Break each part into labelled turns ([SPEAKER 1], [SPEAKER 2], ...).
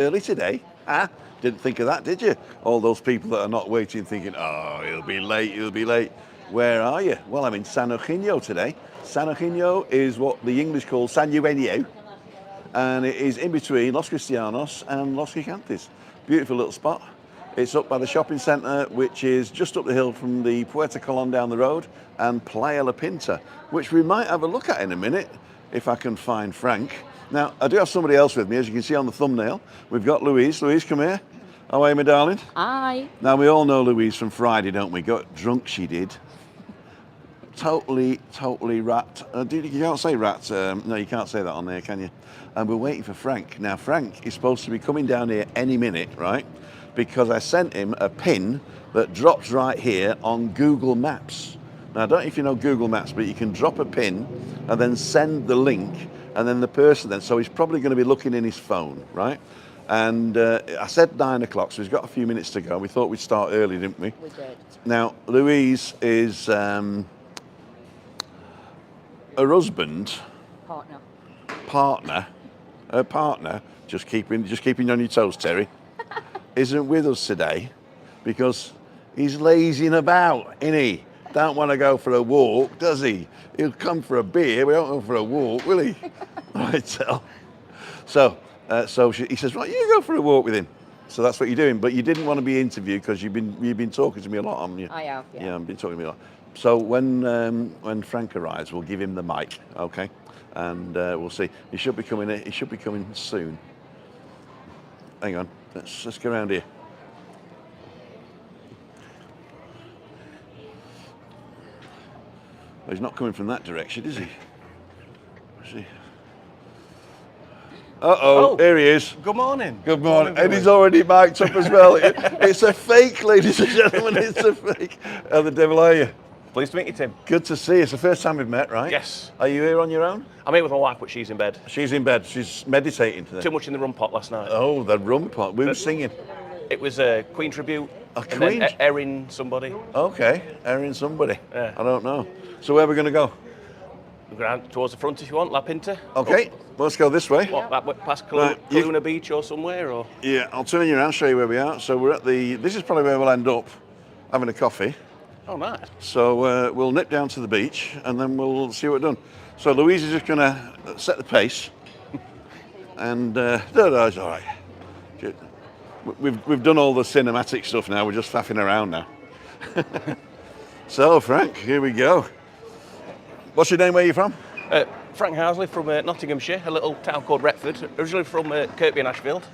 [SPEAKER 1] early today. Didn't think of that, did you? All those people that are not waiting thinking, oh, he'll be late, he'll be late. Where are you? Well, I'm in San Eugenio today. San Eugenio is what the English call San Eugenio, and it is in between Los Cristianos and Los Gigantes. Beautiful little spot. It's up by the shopping centre, which is just up the hill from the Puerto Colón down the road, and Playa La Pinta, which we might have a look at in a minute, if I can find Frank. Now, I do have somebody else with me, as you can see on the thumbnail. We've got Louise. Louise, come here. How are you, my darling?
[SPEAKER 2] Hi.
[SPEAKER 1] Now, we all know Louise from Friday, don't we? Got drunk, she did. Totally rat. You can't say rat. No, you can't say that on there, can you? And we're waiting for Frank. Now, Frank is supposed to be coming down here any minute, right? Because I sent him a pin that drops right here on Google Maps. Now, I don't know if you know Google Maps, but you can drop a pin and then send the link, and then the person then, so he's probably going to be looking in his phone, right? And I said 9 o'clock, so he's got a few minutes to go. We thought we'd start early, didn't we?
[SPEAKER 2] We did.
[SPEAKER 1] Now, Louise is her husband, her partner, just keeping you on your toes, Terry, isn't with us today because he's lazing about, isn't he? Don't want to go for a walk, does he? He'll come for a beer, we don't go for a walk, will he? Right, so he says, right, you go for a walk with him. So that's what you're doing, but you didn't want to be interviewed because you've been talking to me a lot, haven't you?
[SPEAKER 2] I have, yeah.
[SPEAKER 1] Yeah, I've been talking to me a lot. So when Frank arrives, we'll give him the mic, okay? And we'll see. He should be coming. He should be coming soon. Hang on, let's go around here. Well, he's not coming from that direction, is he? Is he? Uh-oh, here he is.
[SPEAKER 3] Good morning.
[SPEAKER 1] Good morning. And he's already mic'd up as well. It's a fake, ladies and gentlemen, it's a fake. How the devil are you?
[SPEAKER 3] Pleased to meet you, Tim.
[SPEAKER 1] Good to see you. It's the first time we've met, right?
[SPEAKER 3] Yes.
[SPEAKER 1] Are you here on your own?
[SPEAKER 3] I'm here with my wife, but she's in bed.
[SPEAKER 1] She's in bed. She's meditating today.
[SPEAKER 3] Too much in the rum pot last night.
[SPEAKER 1] Oh, the rum pot. We were singing.
[SPEAKER 3] It was a Queen tribute.
[SPEAKER 1] A
[SPEAKER 3] and
[SPEAKER 1] Queen?
[SPEAKER 3] then Erin somebody.
[SPEAKER 1] Okay, Erin somebody.
[SPEAKER 3] Yeah.
[SPEAKER 1] I don't know. So where are we going to go?
[SPEAKER 3] We'll go around towards the front if you want, La Pinta.
[SPEAKER 1] Okay, let's go this way.
[SPEAKER 3] What, that way, past
[SPEAKER 1] Right,
[SPEAKER 3] Luna Beach or somewhere? Or?
[SPEAKER 1] Yeah, I'll turn you around, show you where we are. So we're at this is probably where we'll end up, having a coffee.
[SPEAKER 3] Oh, nice.
[SPEAKER 1] So we'll nip down to the beach and then we'll see what we're done. So Louise is just going to set the pace. And it's all right. We've done all the cinematic stuff now. We're just faffing around now. So Frank, here we go. What's your name? Where are you from?
[SPEAKER 3] Frank Housley from Nottinghamshire, a little town called Retford. Originally from Kirkby and Ashfield,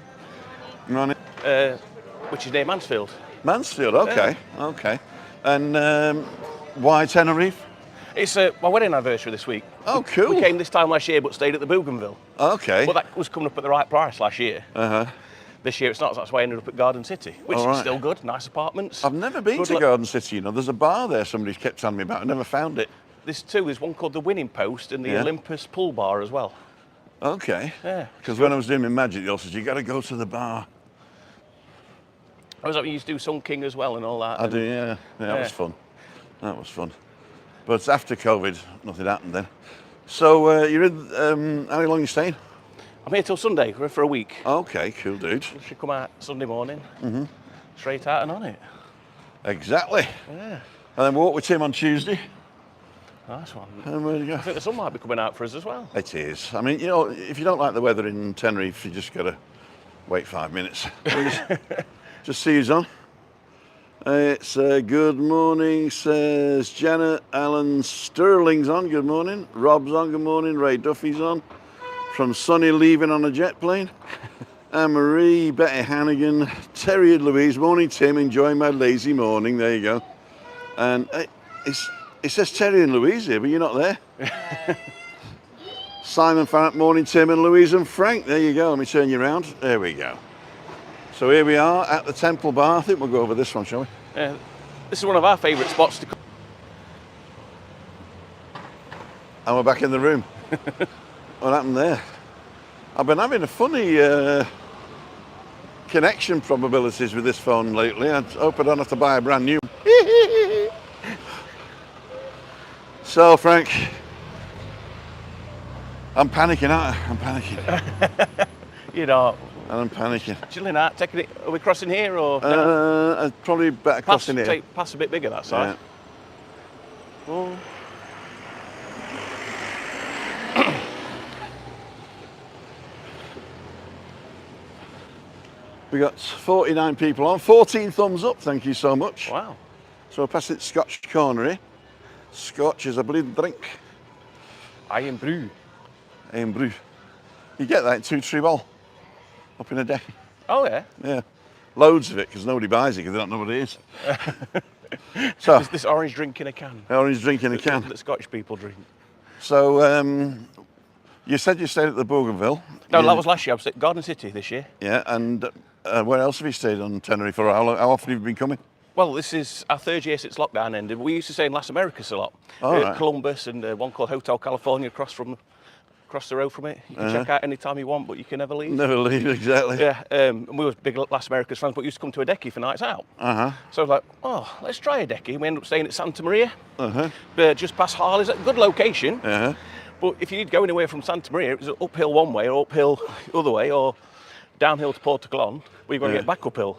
[SPEAKER 1] Right.
[SPEAKER 3] which is near Mansfield.
[SPEAKER 1] Mansfield, okay, okay. And why Tenerife?
[SPEAKER 3] It's my wedding anniversary this week.
[SPEAKER 1] Oh, cool.
[SPEAKER 3] We came this time last year, but stayed at the Bougainville.
[SPEAKER 1] Okay.
[SPEAKER 3] But that was coming up at the right price last year. This year it's not, so that's why I ended up at Garden City, which is still good, nice apartments.
[SPEAKER 1] I've never been to Garden City, you know. There's a bar there somebody's kept telling me about. I never found it.
[SPEAKER 3] There's one called the Winning Post and the Olympus Pool Bar as well.
[SPEAKER 1] Okay.
[SPEAKER 3] Yeah.
[SPEAKER 1] Because when I was doing my magic, they all said, you got to go to the bar.
[SPEAKER 3] I was up, we used to do Sun King as well and all that.
[SPEAKER 1] I do, yeah. That was fun. That was fun. But after COVID, nothing happened then. So you're in, how long are you staying?
[SPEAKER 3] I'm here till Sunday for a week.
[SPEAKER 1] Okay, cool, dude.
[SPEAKER 3] We should come out Sunday morning, straight out and on it.
[SPEAKER 1] Exactly.
[SPEAKER 3] Yeah.
[SPEAKER 1] And then walk with Tim on Tuesday.
[SPEAKER 3] Nice one.
[SPEAKER 1] And where do you go?
[SPEAKER 3] I think the sun might be coming out for us as well.
[SPEAKER 1] It is. I mean, you know, if you don't like the weather in Tenerife, you just got to wait 5 minutes. Just see who's on. It's good morning, says Janet. Alan Sterling's on, good morning. Rob's on, good morning. Ray Duffy's on. From Sonny leaving on a jet plane. Anne-Marie, Betty Hannigan, Terry and Louise. Morning, Tim. Enjoying my lazy morning. There you go. And it says Terry and Louise here, but you're not there. Simon Farrant, morning, Tim and Louise and Frank. There you go. Let me turn you around. There we go. So here we are at the Temple Bar. I think we'll go over this one, shall we?
[SPEAKER 3] This is one of our favourite spots to come.
[SPEAKER 1] And we're back in the room. What happened there? I've been having a funny connection probabilities with this phone lately. I hope I don't have to buy a brand new. So, Frank, I'm panicking, aren't I? I'm panicking.
[SPEAKER 3] You know,
[SPEAKER 1] And I'm panicking.
[SPEAKER 3] Chilling out, taking it. Are we crossing here or? No?
[SPEAKER 1] Probably better crossing here.
[SPEAKER 3] Pass a bit bigger that side.
[SPEAKER 1] Yeah.
[SPEAKER 3] Oh.
[SPEAKER 1] We got 49 people on, 14 thumbs up, thank you so much.
[SPEAKER 3] Wow.
[SPEAKER 1] So we're passing Scotch Corner here. Scotch is a bloody drink.
[SPEAKER 3] Iron brew.
[SPEAKER 1] Iron brew. You get that in 2-3 ball up in a day.
[SPEAKER 3] Oh yeah?
[SPEAKER 1] Yeah. Loads of it, because nobody buys it because they don't know what it is. So
[SPEAKER 3] this orange drink in a can.
[SPEAKER 1] Orange drink in a can.
[SPEAKER 3] That Scottish people drink.
[SPEAKER 1] So, you said you stayed at the Bougainville.
[SPEAKER 3] No, that was last year. I was at Garden City this year.
[SPEAKER 1] Yeah, and where else have you stayed on Tenerife? Or how often have you been coming?
[SPEAKER 3] Well, this is our 3rd year since lockdown ended. We used to stay in Las Americas a lot.
[SPEAKER 1] Right.
[SPEAKER 3] Columbus and one called Hotel California across the road from it. You can check out any time you want, but you can never leave.
[SPEAKER 1] Never leave, exactly.
[SPEAKER 3] Yeah, and we were big Las Americas fans, but we used to come to a decky for nights out. So I was like, oh, let's try a decky. We ended up staying at Santa Maria, just past Harley's. A good location. But if you need to go anywhere from Santa Maria, it was uphill one way or uphill the other way or downhill to Porto Colon, but you've got to get back uphill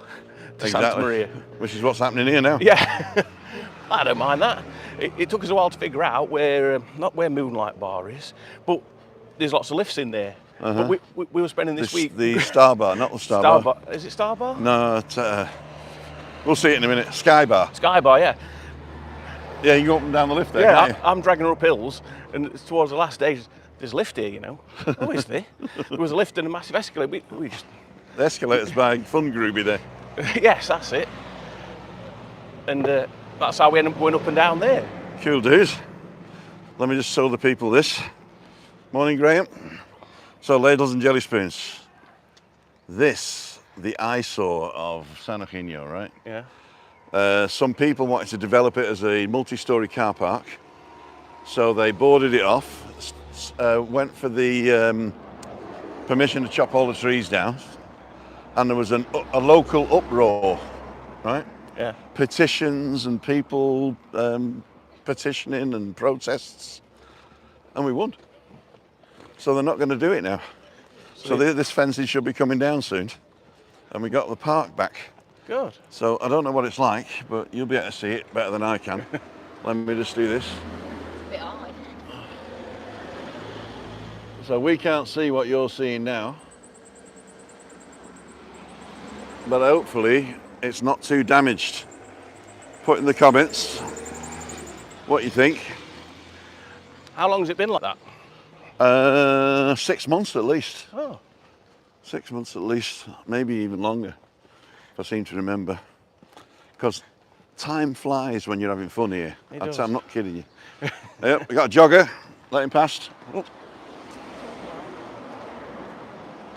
[SPEAKER 3] to Santa Maria.
[SPEAKER 1] Which is what's happening here now.
[SPEAKER 3] Yeah, I don't mind that. It took us a while to figure out where, not where Moonlight Bar is, but there's lots of lifts in there. But we were spending this week...
[SPEAKER 1] The Star Bar, not the Star Bar.
[SPEAKER 3] Is it Star Bar?
[SPEAKER 1] No, we'll see it in a minute. Sky Bar.
[SPEAKER 3] Sky Bar, yeah.
[SPEAKER 1] Yeah, you can go up and down the lift there,
[SPEAKER 3] Yeah,
[SPEAKER 1] can't you?
[SPEAKER 3] I'm dragging her up hills, and it's towards the last days, there's a lift here, you know. Oh, is there? There was a lift and a massive escalator. We just...
[SPEAKER 1] The escalator's by Fun Groovy there.
[SPEAKER 3] Yes, that's it. And that's how we end up going up and down there.
[SPEAKER 1] Cool dudes. Let me just show the people this. Morning, Graham. So, ladles and jelly spoons. This, the eyesore of San Eugenio, right?
[SPEAKER 3] Yeah.
[SPEAKER 1] Some people wanted to develop it as a multi-storey car park. So they boarded it off, went for the permission to chop all the trees down. And there was a local uproar, right?
[SPEAKER 3] Yeah.
[SPEAKER 1] Petitions and people petitioning and protests. And we won. So they're not going to do it now. So this fencing should be coming down soon. And we got the park back.
[SPEAKER 3] Good.
[SPEAKER 1] So I don't know what it's like, but you'll be able to see it better than I can. Let me just do this.
[SPEAKER 2] A bit hard.
[SPEAKER 1] So we can't see what you're seeing now. But hopefully it's not too damaged. Put in the comments what you think.
[SPEAKER 3] How long has it been like that?
[SPEAKER 1] 6 months at least.
[SPEAKER 3] Oh.
[SPEAKER 1] 6 months at least, maybe even longer, if I seem to remember. Because time flies when you're having fun here.
[SPEAKER 3] It does.
[SPEAKER 1] I'm not kidding you. Yep, we got a jogger, let him past.
[SPEAKER 3] Oh.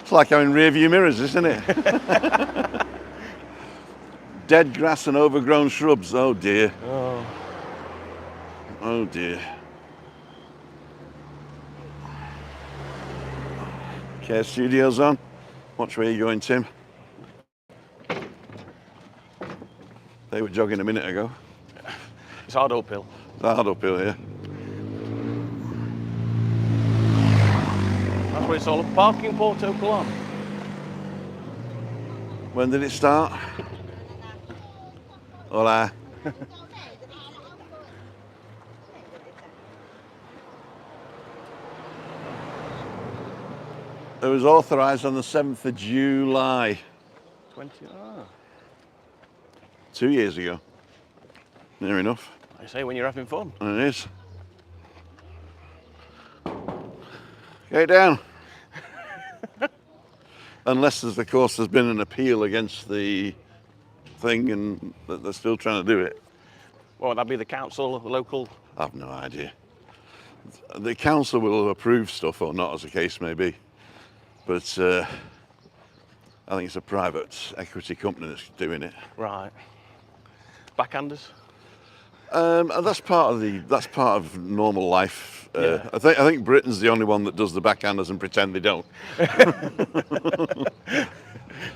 [SPEAKER 1] It's like having rear view mirrors, isn't it? Dead grass and overgrown shrubs, oh dear.
[SPEAKER 3] Oh.
[SPEAKER 1] Oh dear. Okay, studio's on. Watch where you're going, Tim. They were jogging a minute ago.
[SPEAKER 3] It's hard uphill.
[SPEAKER 1] It's hard uphill here.
[SPEAKER 3] That's what it's all about. Parking Porto Colon.
[SPEAKER 1] When did it start? Hola. It was authorised on the 7th of July.
[SPEAKER 3] 20. Ah.
[SPEAKER 1] 2 years ago. Near enough.
[SPEAKER 3] I say when you're having fun.
[SPEAKER 1] And it is. Get down. Unless there's, of course, there's been an appeal against the thing and that they're still trying to do it.
[SPEAKER 3] What would that be, the council or the local?
[SPEAKER 1] I've no idea. The council will approve stuff or not, as the case may be. But I think it's a private equity company that's doing it.
[SPEAKER 3] Right. Backhanders?
[SPEAKER 1] That's part of normal life.
[SPEAKER 3] Yeah.
[SPEAKER 1] I think Britain's the only one that does the backhanders and pretend they don't.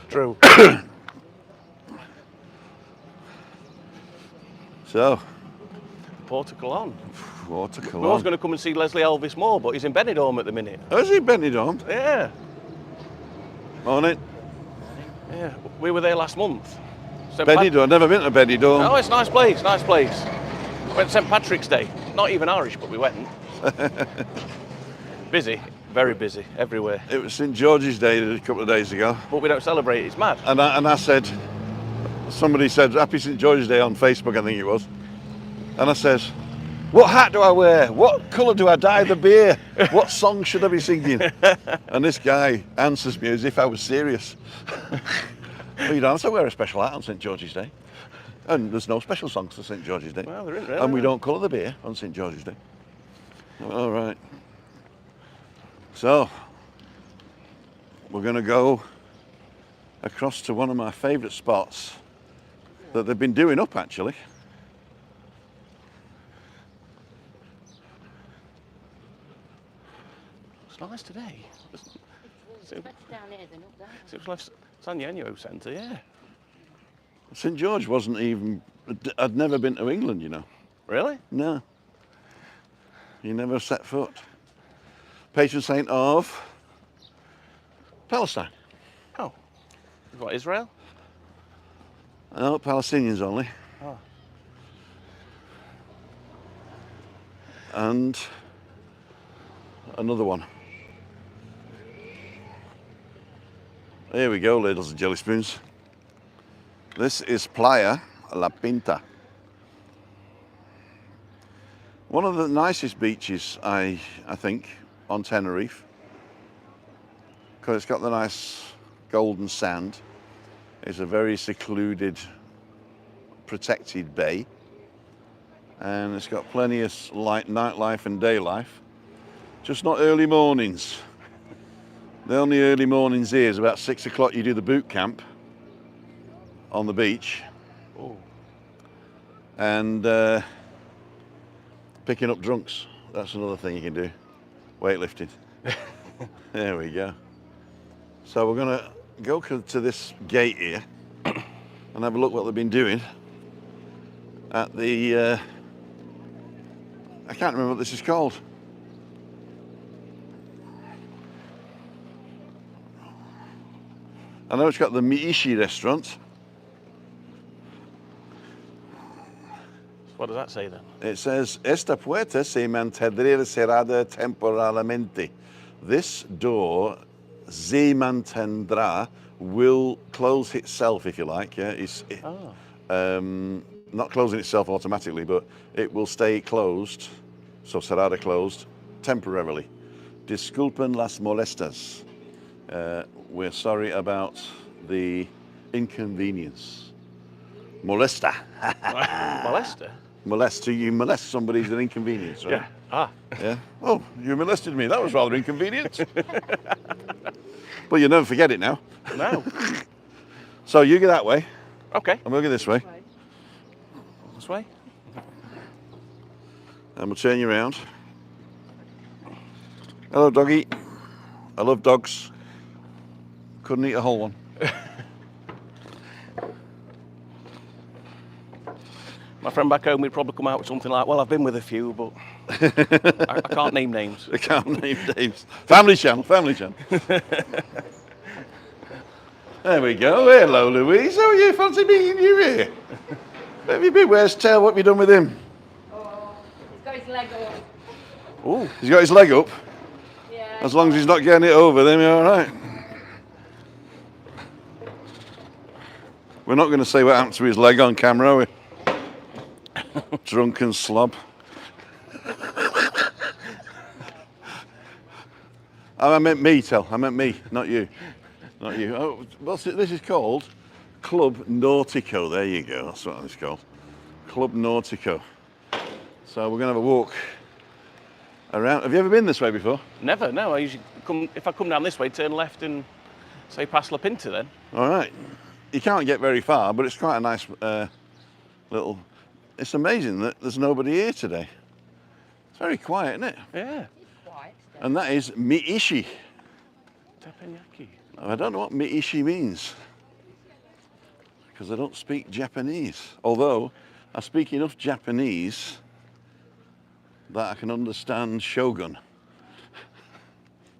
[SPEAKER 3] True.
[SPEAKER 1] So,
[SPEAKER 3] Porto Colon.
[SPEAKER 1] Porto
[SPEAKER 3] We was
[SPEAKER 1] Colon.
[SPEAKER 3] going to come and see Leslie Elvis more, but he's in Benidorm at the minute.
[SPEAKER 1] Oh, is he Benidorm?
[SPEAKER 3] Yeah.
[SPEAKER 1] Morning.
[SPEAKER 3] Yeah, we were there last month.
[SPEAKER 1] Benidorm, I've never been to Benidorm.
[SPEAKER 3] Oh, it's a nice place, nice place. Went St Patrick's Day. Not even Irish, but we went. Busy, very busy, everywhere.
[SPEAKER 1] It was St George's Day a couple of days ago.
[SPEAKER 3] But we don't celebrate, it's mad.
[SPEAKER 1] And I said, somebody said, Happy St George's Day on Facebook, I think it was. And I says, what hat do I wear? What colour do I dye the beer? What song should I be singing? And this guy answers me as if I was serious. Well, you don't have to wear a special hat on St George's Day. And there's no special songs for St George's Day.
[SPEAKER 3] Well, there isn't really.
[SPEAKER 1] And we don't colour the beer on St George's Day. All right. So, we're going to go across to one of my favourite spots that they've been doing up, actually.
[SPEAKER 3] It's nice today.
[SPEAKER 2] It's better down here than up there.
[SPEAKER 3] It was San Eugenio Centre, yeah.
[SPEAKER 1] St George wasn't even, I'd never been to England, you know.
[SPEAKER 3] Really?
[SPEAKER 1] No. You never set foot. Patron saint of Palestine.
[SPEAKER 3] Oh. What, Israel?
[SPEAKER 1] No, Palestinians only.
[SPEAKER 3] Oh.
[SPEAKER 1] And another one. Here we go, ladles and jelly spoons. This is Playa La Pinta. One of the nicest beaches, I think, on Tenerife. Because it's got the nice golden sand. It's a very secluded, protected bay. And it's got plenty of nightlife and day life. Just not early mornings. The only early mornings here is about 6 o'clock. You do the boot camp on the beach.
[SPEAKER 3] Oh.
[SPEAKER 1] And picking up drunks. That's another thing you can do. Weightlifting. There we go. So we're going to go to this gate here and have a look what they've been doing at the... I can't remember what this is called. I know it's got the Miishi restaurant.
[SPEAKER 3] What does that say then?
[SPEAKER 1] It says, Esta puerta se mantendrá cerrada temporalmente. This door se mantendrá will close itself, if you like. Yeah, it's not closing itself automatically, but it will stay closed. So cerrada closed temporarily. Disculpen las molestas. We're sorry about the inconvenience. Molesta.
[SPEAKER 3] Molester?
[SPEAKER 1] Molest, you molest somebody is an inconvenience, right?
[SPEAKER 3] Yeah. Ah.
[SPEAKER 1] Yeah. Oh, you molested me. That was rather inconvenient. Well, you'll never forget it now.
[SPEAKER 3] No.
[SPEAKER 1] So you go that way.
[SPEAKER 3] Okay.
[SPEAKER 1] And we'll go this way.
[SPEAKER 3] This way?
[SPEAKER 1] And we'll turn you around. Hello, doggy. I love dogs. Couldn't eat a whole one.
[SPEAKER 3] My friend back home would probably come out with something like, well, I've been with a few, but I can't name names.
[SPEAKER 1] I can't name names. Family channel, family channel. There we go. Hello, Louise. How are you? Fancy meeting you here. Where have you been? Where's Tail? What have you done with him?
[SPEAKER 2] Oh, he's got his leg up.
[SPEAKER 1] Oh, he's got his leg up?
[SPEAKER 2] Yeah.
[SPEAKER 1] As long as he's not getting it over, then we're all right. We're not going to say what happened to his leg on camera, are we? Drunken slob. I meant me, Tel. I meant me, not you. Not you. Oh, what's it? This is called Club Nautico. There you go. That's what it's called. Club Nautico. So we're going to have a walk around. Have you ever been this way before?
[SPEAKER 3] Never, no. I usually come, if I come down this way, turn left and say past La Pinta then.
[SPEAKER 1] All right. You can't get very far, but it's quite a nice little... It's amazing that there's nobody here today. It's very quiet, isn't it?
[SPEAKER 3] Yeah.
[SPEAKER 2] It's quiet.
[SPEAKER 1] And that is Miishi.
[SPEAKER 3] Teppanyaki.
[SPEAKER 1] I don't know what Miishi means because I don't speak Japanese. Although I speak enough Japanese that I can understand Shogun.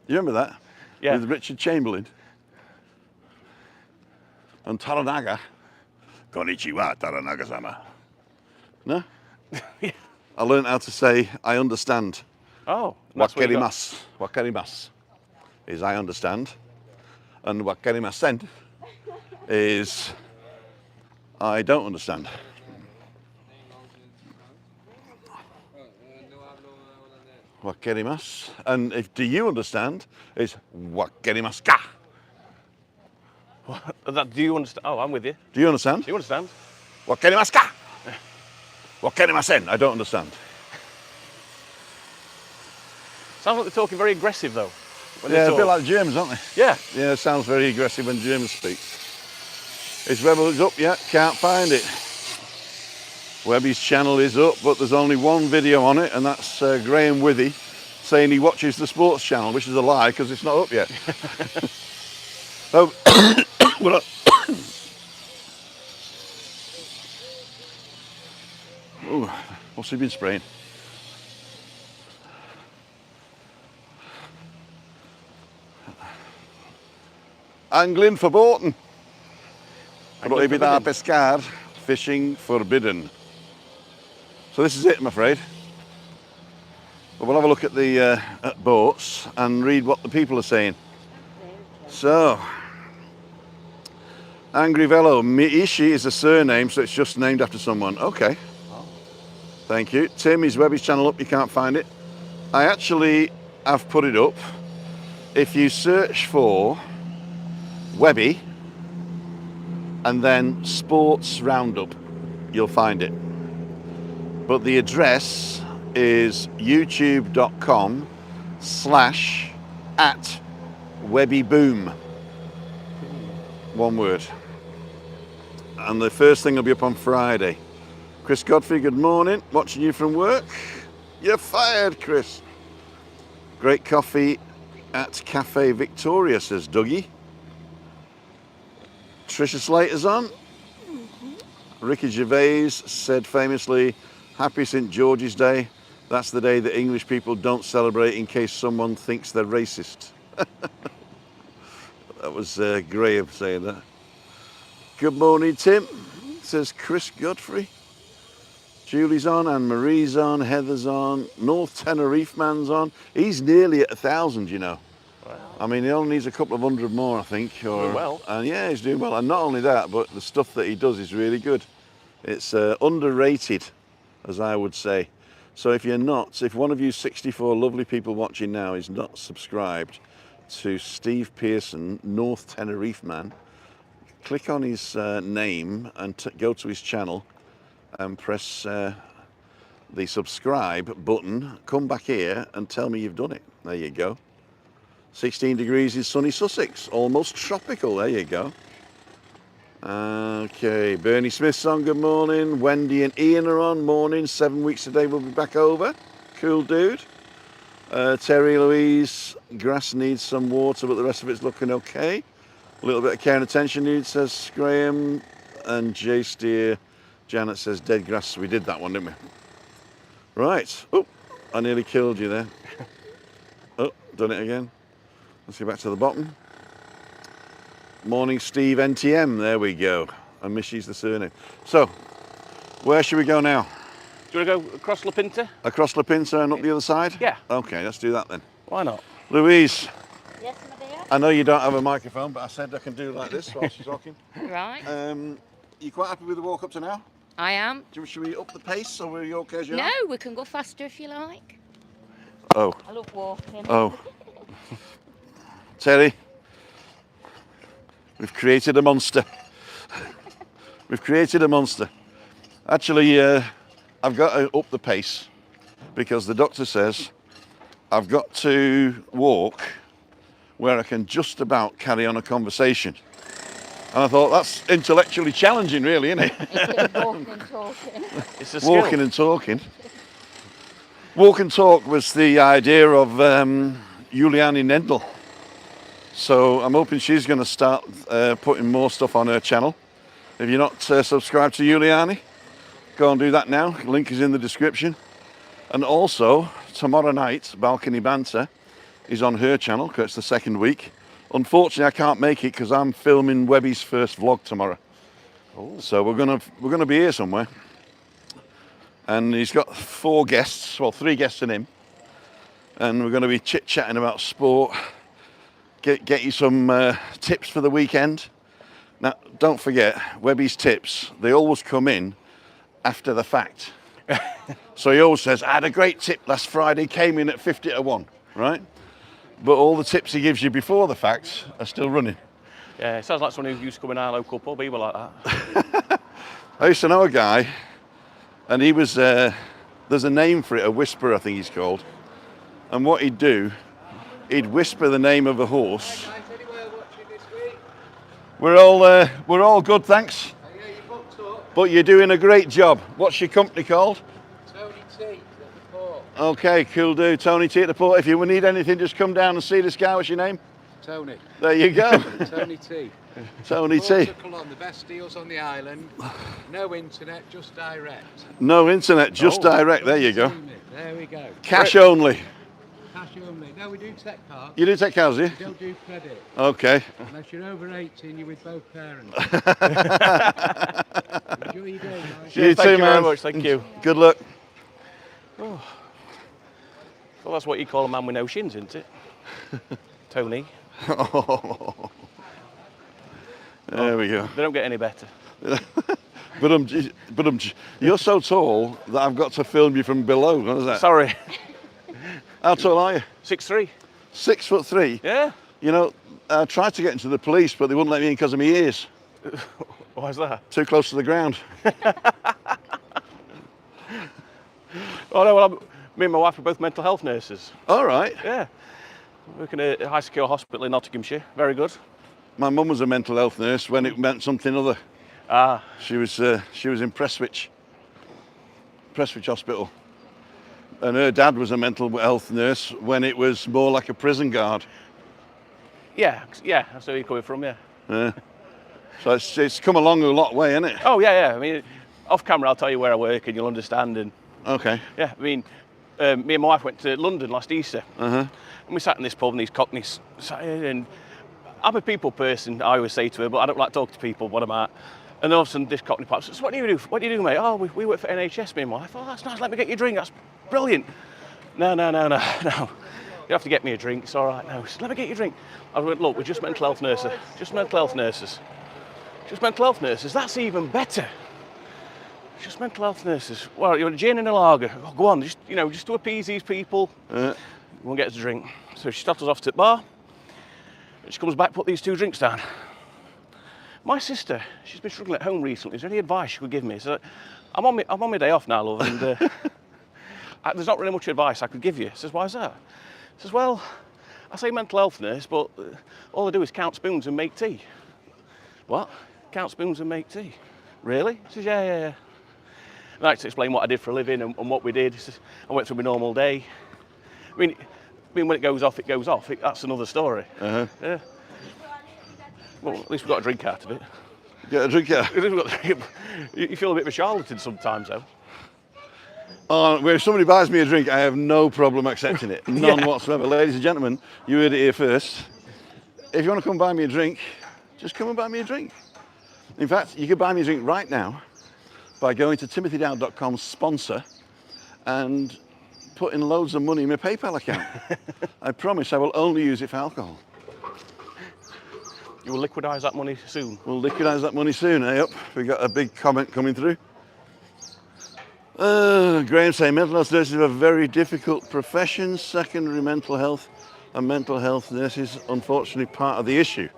[SPEAKER 1] You remember that?
[SPEAKER 3] Yeah.
[SPEAKER 1] With Richard Chamberlain. And Toranaga, konnichiwa, Toranaga-sama. No? I learned how to say, I understand.
[SPEAKER 3] Oh, that's what you got.
[SPEAKER 1] Wakerimasu. Wakerimasu is I understand. And wakerimasen is I don't understand. Wakerimasu. And if do you understand is wakerimasu ka.
[SPEAKER 3] Do you understand? Oh, I'm with you.
[SPEAKER 1] Do you understand?
[SPEAKER 3] Do you understand?
[SPEAKER 1] Wakerimasu ka. Wakerimasen. I don't understand.
[SPEAKER 3] Sounds like they're talking very aggressive though. When
[SPEAKER 1] Yeah,
[SPEAKER 3] they
[SPEAKER 1] a
[SPEAKER 3] talk.
[SPEAKER 1] bit like Germans, aren't they?
[SPEAKER 3] Yeah.
[SPEAKER 1] Yeah, it sounds very aggressive when Germans speak. Is Rebels up yet? Can't find it. Webby's channel is up, but there's only one video on it, and that's Graham Withy saying he watches the sports channel, which is a lie because it's not up yet. Oh, well, oh, what's he been spraying? Angling verboten. Prohibida pescar, fishing forbidden. So this is it, I'm afraid. But we'll have a look at the at boats and read what the people are saying. So, Angry Velo, Miishi is a surname, so it's just named after someone. Okay. Thank you. Tim, is Webby's channel up? You can't find it. I actually have put it up. If you search for Webby and then Sports Roundup, you'll find it. But the address is youtube.com/@WebbyBoom. One word. And the first thing will be up on Friday. Chris Godfrey, good morning. Watching you from work. You're fired, Chris. Great coffee at Cafe Victoria, says Dougie. Trisha Slater's on. Ricky Gervais said famously, Happy St. George's Day. That's the day that English people don't celebrate in case someone thinks they're racist. That was Graham saying that. Good morning, Tim, says Chris Godfrey. Julie's on, Anne Marie's on, Heather's on, North Tenerife man's on. He's nearly at 1,000, you know.
[SPEAKER 3] Wow.
[SPEAKER 1] I mean, he only needs a couple of hundred more, I think.
[SPEAKER 3] Doing well.
[SPEAKER 1] And yeah, he's doing well. And not only that, but the stuff that he does is really good. It's underrated, as I would say. So if one of you 64 lovely people watching now is not subscribed to Steve Pearson, North Tenerife man, click on his name and go to his channel and press the subscribe button. Come back here and tell me you've done it. There you go. 16 degrees in sunny Sussex, almost tropical. There you go. Okay, Bernie Smith's on, good morning. Wendy and Ian are on, morning. 7 weeks today, we'll be back over. Cool dude. Terry Louise, grass needs some water, but the rest of it's looking okay. A little bit of care and attention needs, says Graham. And Jay Steer, Janet says dead grass. We did that one, didn't we? Right. Oh, I nearly killed you there. Oh, done it again. Let's go back to the bottom. Morning, Steve NTM. There we go. And Mishy's the surname. So, where should we go now?
[SPEAKER 3] Do you want to go across La Pinta?
[SPEAKER 1] Across La Pinta and up the other side?
[SPEAKER 3] Yeah.
[SPEAKER 1] Okay, let's do that then.
[SPEAKER 3] Why not?
[SPEAKER 1] Louise,
[SPEAKER 2] Yes, my dear.
[SPEAKER 1] I know you don't have a microphone, but I said I can do like this while she's talking.
[SPEAKER 2] Right.
[SPEAKER 1] You quite happy with the walk up to now?
[SPEAKER 2] I am.
[SPEAKER 1] Should we up the pace or are you okay as you
[SPEAKER 2] No,
[SPEAKER 1] are?
[SPEAKER 2] we can go faster if you like.
[SPEAKER 1] Oh,
[SPEAKER 2] I love walking.
[SPEAKER 1] oh. Terry, we've created a monster. We've created a monster. Actually, I've got to up the pace because the doctor says I've got to walk where I can just about carry on a conversation. And I thought, that's intellectually challenging, really, isn't it?
[SPEAKER 2] Walking and talking.
[SPEAKER 3] It's a skill.
[SPEAKER 1] Walking and talking. Walk and talk was the idea of Juliane Nendel. So I'm hoping she's going to start putting more stuff on her channel. If you're not subscribed to Juliane, go and do that now. Link is in the description. And also, tomorrow night, Balcony Banter is on her channel, because it's the second week. Unfortunately, I can't make it because I'm filming Webby's first vlog tomorrow. So we're gonna be here somewhere. And he's got 4 guests, well 3 guests and him. And we're gonna be chit-chatting about sport. Get you some tips for the weekend. Now, don't forget, Webby's tips, they always come in after the fact. So he always says, I had a great tip last Friday, came in at 50 to 1, right? But all the tips he gives you before the fact are still running.
[SPEAKER 3] Yeah, it sounds like someone who used to come in our local pub. He was like that.
[SPEAKER 1] I used to know a guy, and he was, there's a name for it, a whisperer I think he's called. And what he'd do, he'd whisper the name of a horse. We're all good, thanks.
[SPEAKER 4] Yeah, you booked up.
[SPEAKER 1] But you're doing a great job. What's your company called?
[SPEAKER 4] Tony T at the port.
[SPEAKER 1] Okay, cool dude. Tony T at the port. If you need anything, just come down and see this guy. What's your name?
[SPEAKER 4] Tony.
[SPEAKER 1] There you go.
[SPEAKER 4] Tony T.
[SPEAKER 1] Tony T.
[SPEAKER 4] Portugal on the best deals on the island. No internet, just direct.
[SPEAKER 1] No internet, just direct. There you go.
[SPEAKER 4] There we go.
[SPEAKER 1] Cash only.
[SPEAKER 4] Cash only. No, we do tech cards.
[SPEAKER 1] You do take cars, do you?
[SPEAKER 4] We don't do credit.
[SPEAKER 1] Okay.
[SPEAKER 4] Unless you're over 18, you're with both parents. Enjoy your day, guys.
[SPEAKER 1] You
[SPEAKER 3] Thank
[SPEAKER 1] too,
[SPEAKER 3] you
[SPEAKER 1] man.
[SPEAKER 3] very much. Thank you.
[SPEAKER 1] Good luck.
[SPEAKER 3] Well, that's what you call a man with no shins, isn't it? Tony.
[SPEAKER 1] There we go.
[SPEAKER 3] They don't get any better.
[SPEAKER 1] But you're so tall that I've got to film you from below. What is that?
[SPEAKER 3] Sorry.
[SPEAKER 1] How tall are you?
[SPEAKER 3] 6'3".
[SPEAKER 1] 6'3".
[SPEAKER 3] Yeah.
[SPEAKER 1] You know, I tried to get into the police, but they wouldn't let me in because of my ears.
[SPEAKER 3] Why is that?
[SPEAKER 1] Too close to the ground.
[SPEAKER 3] Oh no, well, me and my wife are both mental health nurses.
[SPEAKER 1] All right.
[SPEAKER 3] Yeah. Working at a high secure hospital in Nottinghamshire. Very good.
[SPEAKER 1] My mum was a mental health nurse when it meant something other.
[SPEAKER 3] Ah.
[SPEAKER 1] She was in Prestwich Hospital. And her dad was a mental health nurse when it was more like a prison guard.
[SPEAKER 3] Yeah, that's where you're coming from, yeah.
[SPEAKER 1] Yeah. So it's come along a lot way, hasn't it?
[SPEAKER 3] Oh, yeah. I mean, off camera, I'll tell you where I work and you'll understand. And
[SPEAKER 1] Okay.
[SPEAKER 3] yeah, I mean, me and my wife went to London last Easter. And we sat in this pub and these cockneys sat here, and I'm a people person, I always say to her, but I don't like talking to people when I'm out. And then all of a sudden this cockney pops, so what do you do? What do you do, mate? Oh, we work for NHS, me and my wife. Oh, that's nice, let me get you a drink, that's brilliant. No. You have to get me a drink, it's all right, no. Let me get you a drink. I went, look, we're just mental health nurses. Just mental health nurses. Just mental health nurses, that's even better. Just mental health nurses. Well, you're a gin and a lager. Oh, go on, just to appease these people. You won't get us a drink. So she starts us off to the bar. And she comes back, put these 2 drinks down. My sister, she's been struggling at home recently. Is there any advice you could give me? So I'm on my day off now, love, and there's not really much advice I could give you. She says, why is that? She says, well, I say mental health nurse, but all I do is count spoons and make tea. What? Count spoons and make tea? Really? She says, yeah. And I had to explain what I did for a living and what we did. She says, I went through my normal day. I mean, when it goes off, it goes off. That's another story. Yeah. Well, at least we got a drink out of it.
[SPEAKER 1] Get a drink out.
[SPEAKER 3] You feel a bit of a charlatan sometimes, though.
[SPEAKER 1] Where if somebody buys me a drink, I have no problem accepting it. None whatsoever. Ladies and gentlemen, you heard it here first. If you want to come buy me a drink, just come and buy me a drink. In fact, you could buy me a drink right now by going to timothydow.com sponsor and putting loads of money in my PayPal account. I promise I will only use it for alcohol.
[SPEAKER 3] You will liquidise that money soon.
[SPEAKER 1] We'll liquidise that money soon, eh? Up. We got a big comment coming through. Graham saying mental health nurses are a very difficult profession. Secondary mental health and mental health nurses, unfortunately, part of the issue.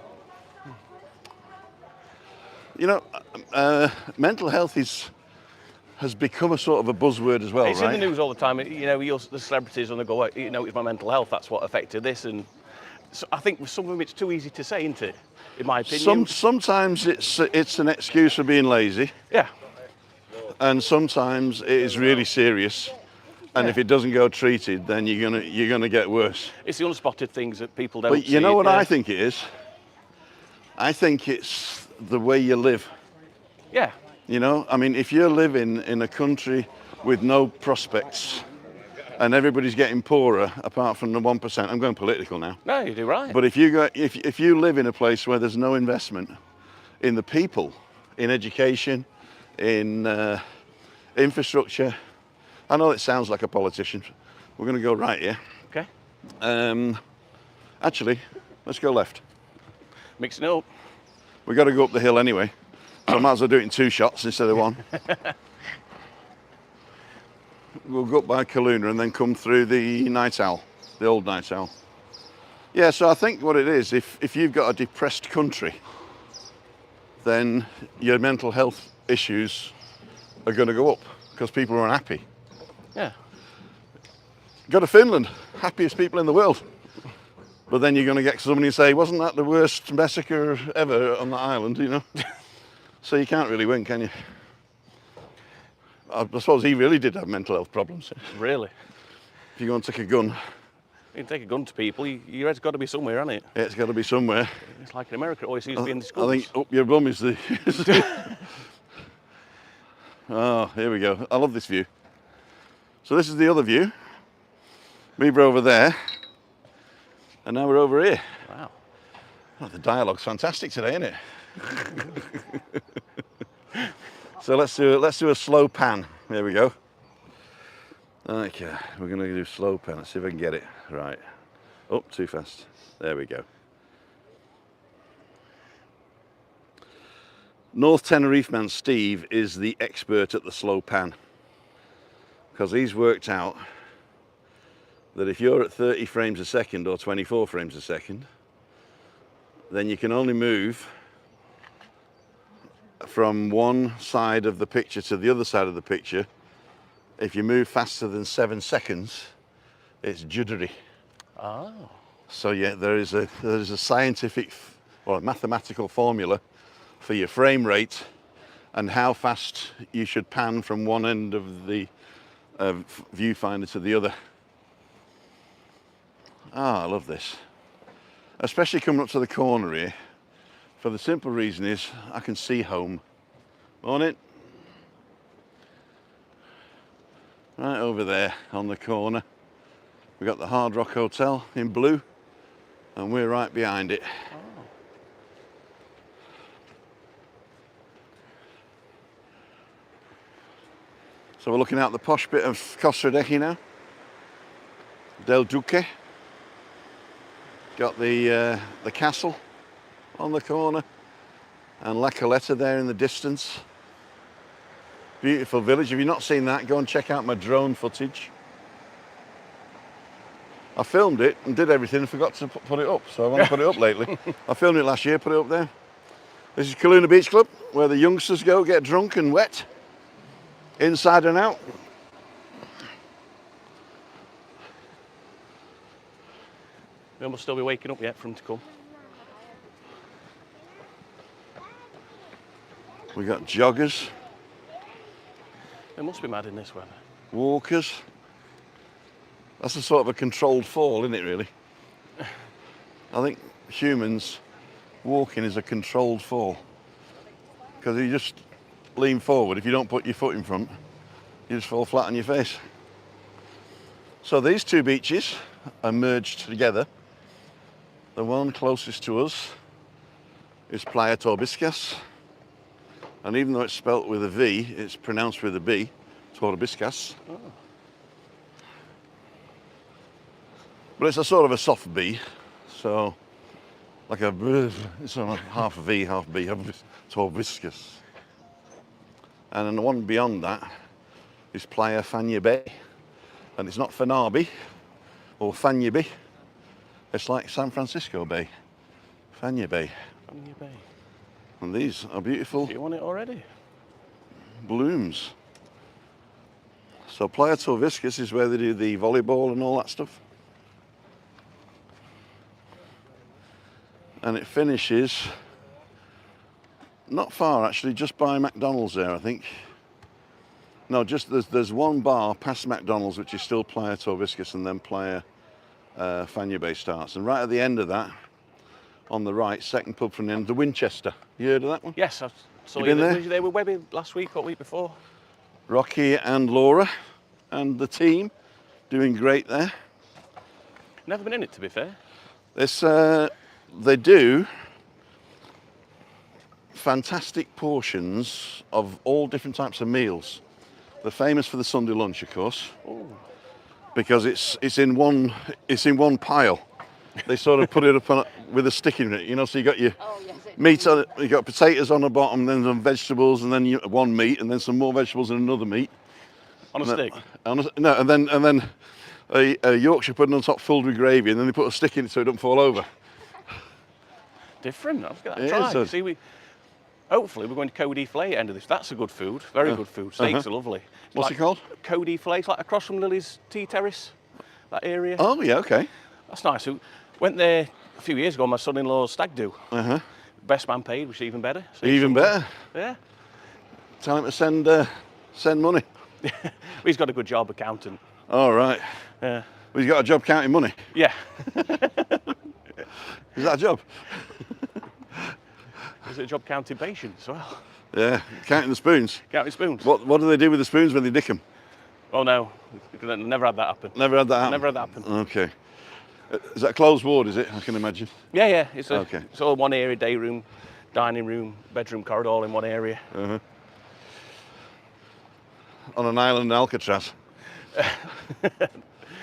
[SPEAKER 1] You know, mental health has become a sort of a buzzword as well,
[SPEAKER 3] it's
[SPEAKER 1] right?
[SPEAKER 3] in the news all the time. You know, the celebrities on the go, it's my mental health, that's what affected this. And so I think with some of them it's too easy to say, isn't it? In my opinion.
[SPEAKER 1] Sometimes it's an excuse for being lazy.
[SPEAKER 3] Yeah.
[SPEAKER 1] And sometimes it is really serious. And if it doesn't go treated, then you're gonna get worse.
[SPEAKER 3] It's the unspotted things that people don't
[SPEAKER 1] But you know
[SPEAKER 3] see.
[SPEAKER 1] what I think it is? I think it's the way you live.
[SPEAKER 3] Yeah.
[SPEAKER 1] You know, I mean, if you're living in a country with no prospects, and everybody's getting poorer apart from the 1%. I'm going political now.
[SPEAKER 3] No, you do right.
[SPEAKER 1] But if you live in a place where there's no investment in the people, in education, in infrastructure, I know it sounds like a politician. We're going to go right here.
[SPEAKER 3] Okay.
[SPEAKER 1] Actually, let's go left.
[SPEAKER 3] Mixing it up.
[SPEAKER 1] We've got to go up the hill anyway, so I might as well do it in 2 shots instead of 1. We'll go up by Kaluna and then come through the Night Owl, the old Night Owl. Yeah, so I think what it is, if you've got a depressed country, then your mental health issues are going to go up because people are unhappy.
[SPEAKER 3] Yeah.
[SPEAKER 1] Go to Finland, happiest people in the world. But then you're going to get somebody and say, wasn't that the worst massacre ever on that island, you know? So you can't really win, can you? I suppose he really did have mental health problems.
[SPEAKER 3] Really?
[SPEAKER 1] If you go and take a gun.
[SPEAKER 3] You can take a gun to people, your head's got to be somewhere, hasn't it?
[SPEAKER 1] Yeah, it's got to be somewhere.
[SPEAKER 3] It's like in America, it always seems to be in the schools.
[SPEAKER 1] I think up your bum is the... Oh, here we go. I love this view. So this is the other view. We were over there. And now we're over here.
[SPEAKER 3] Wow.
[SPEAKER 1] Oh, the dialogue's fantastic today, isn't it? So let's do a slow pan. There we go. Okay, we're going to do slow pan. Let's see if I can get it right. Oh, too fast. There we go. North Tenerife man Steve is the expert at the slow pan because he's worked out that if you're at 30 frames a second or 24 frames a second, then you can only move from one side of the picture to the other side of the picture. If you move faster than 7 seconds, it's juddery.
[SPEAKER 3] Oh.
[SPEAKER 1] So yeah, there is a scientific or a mathematical formula for your frame rate and how fast you should pan from one end of the viewfinder to the other. Ah, I love this. Especially coming up to the corner here, for the simple reason is I can see home. On it. Right over there on the corner. We've got the Hard Rock Hotel in blue, and we're right behind it.
[SPEAKER 3] Oh.
[SPEAKER 1] So we're looking out the posh bit of Costa Rica now. Del Duque. Got the castle on the corner and La Caleta there in the distance. Beautiful village. If you've not seen that, go and check out my drone footage. I filmed it and did everything and forgot to put it up, so I want to put it up lately. I filmed it last year, put it up there. This is Kaluna Beach Club, where the youngsters go get drunk and wet, inside and out.
[SPEAKER 3] We must still be waking up yet for him to come.
[SPEAKER 1] We got joggers.
[SPEAKER 3] It must be mad in this weather.
[SPEAKER 1] Walkers. That's a sort of a controlled fall, isn't it, really? I think humans walking is a controlled fall. Because you just lean forward. If you don't put your foot in front, you just fall flat on your face. So these two beaches are merged together. The one closest to us is Playa Torbiscas. And even though it's spelt with a V, it's pronounced with a B, Torbiscas. Oh. But it's a sort of a soft B, so like it's half V, half B, Torbiscas. And then the one beyond that is Playa Fanya Bay. And it's not Fanabe or Fanyabe. It's like San Francisco Bay, Fanya Bay.
[SPEAKER 3] Fanya Bay.
[SPEAKER 1] And these are beautiful.
[SPEAKER 3] Do you want it already?
[SPEAKER 1] Blooms. So Playa Torbiscas is where they do the volleyball and all that stuff. And it finishes not far actually, just by McDonald's there, I think. No, just there's one bar past McDonald's which is still Playa Torbiscas, and then Playa Fanya Bay starts. And right at the end of that, on the right, second pub from the end, the Winchester. You heard of that one?
[SPEAKER 3] Yes, I saw
[SPEAKER 1] you been there?
[SPEAKER 3] Were you there with Webby last week or week before?
[SPEAKER 1] Rocky and Laura and the team doing great there.
[SPEAKER 3] Never been in it, to be fair.
[SPEAKER 1] This, they do fantastic portions of all different types of meals. They're famous for the Sunday lunch, of course, because it's in one pile. They sort of put it up on with a stick in it, you know. So you got your meat on it, you got potatoes on the bottom, then some vegetables, and then one meat, and then some more vegetables and another meat.
[SPEAKER 3] On a stick?
[SPEAKER 1] And then a Yorkshire pudding on top filled with gravy, and then they put a stick in it so it don't fall over.
[SPEAKER 3] Different. I'll give that a try.
[SPEAKER 1] So
[SPEAKER 3] See, hopefully we're going to Cody Flay at the end of this. That's a good food. Very good food. Steaks are lovely.
[SPEAKER 1] What's it called?
[SPEAKER 3] Cody Flay. It's like across from Lily's Tea Terrace, that area.
[SPEAKER 1] Oh, yeah, okay.
[SPEAKER 3] That's nice. We went there a few years ago on my son-in-law's stag do. Best man paid, which is even better. So
[SPEAKER 1] even better?
[SPEAKER 3] Yeah.
[SPEAKER 1] Tell him to send money.
[SPEAKER 3] He's got a good job, accountant.
[SPEAKER 1] All right.
[SPEAKER 3] Yeah.
[SPEAKER 1] Well, he's got a job counting money.
[SPEAKER 3] Yeah.
[SPEAKER 1] Is that a job?
[SPEAKER 3] Is it a job counting patients as well?
[SPEAKER 1] Yeah, counting the spoons.
[SPEAKER 3] Counting spoons.
[SPEAKER 1] What do they do with the spoons when they nick them?
[SPEAKER 3] Oh no, never had that happen.
[SPEAKER 1] Never had that happen?
[SPEAKER 3] Never had that happen.
[SPEAKER 1] Okay. Is that a closed ward, is it? I can imagine.
[SPEAKER 3] Yeah. It's
[SPEAKER 1] okay.
[SPEAKER 3] It's all one area, day room, dining room, bedroom corridor, all in one area.
[SPEAKER 1] On an island in Alcatraz.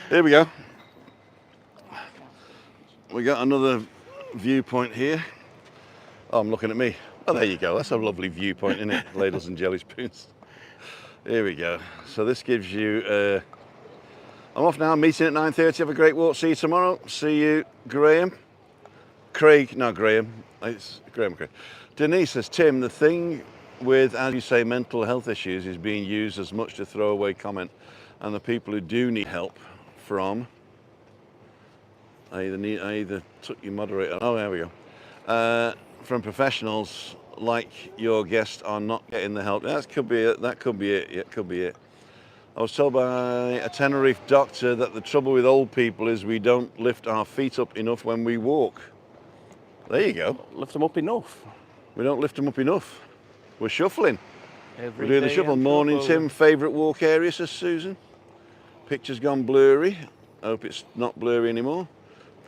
[SPEAKER 1] Here we go. We got another viewpoint here. Oh, I'm looking at me. Oh, there you go. That's a lovely viewpoint, isn't it? Ladles and jelly spoons. Here we go. So this gives you... I'm off now. Meeting at 9:30. Have a great walk. See you tomorrow. See you, Graham. Craig. No, Graham. It's Graham. Craig. Denise says, Tim, the thing with, as you say, mental health issues is being used as much to throw away comment. And the people who do need help from... I either took your moderator... Oh, there we go. From professionals like your guest are not getting the help. That could be it. That could be it. Yeah, could be it. I was told by a Tenerife doctor that the trouble with old people is we don't lift our feet up enough when we walk. There you go.
[SPEAKER 3] Lift them up enough.
[SPEAKER 1] We don't lift them up enough. We're shuffling.
[SPEAKER 3] Every
[SPEAKER 1] We're doing the
[SPEAKER 3] day
[SPEAKER 1] shuffle.
[SPEAKER 3] I'm
[SPEAKER 1] Morning,
[SPEAKER 3] shuffling.
[SPEAKER 1] Tim. Favourite walk area, says Susan. Picture's gone blurry. I hope it's not blurry anymore.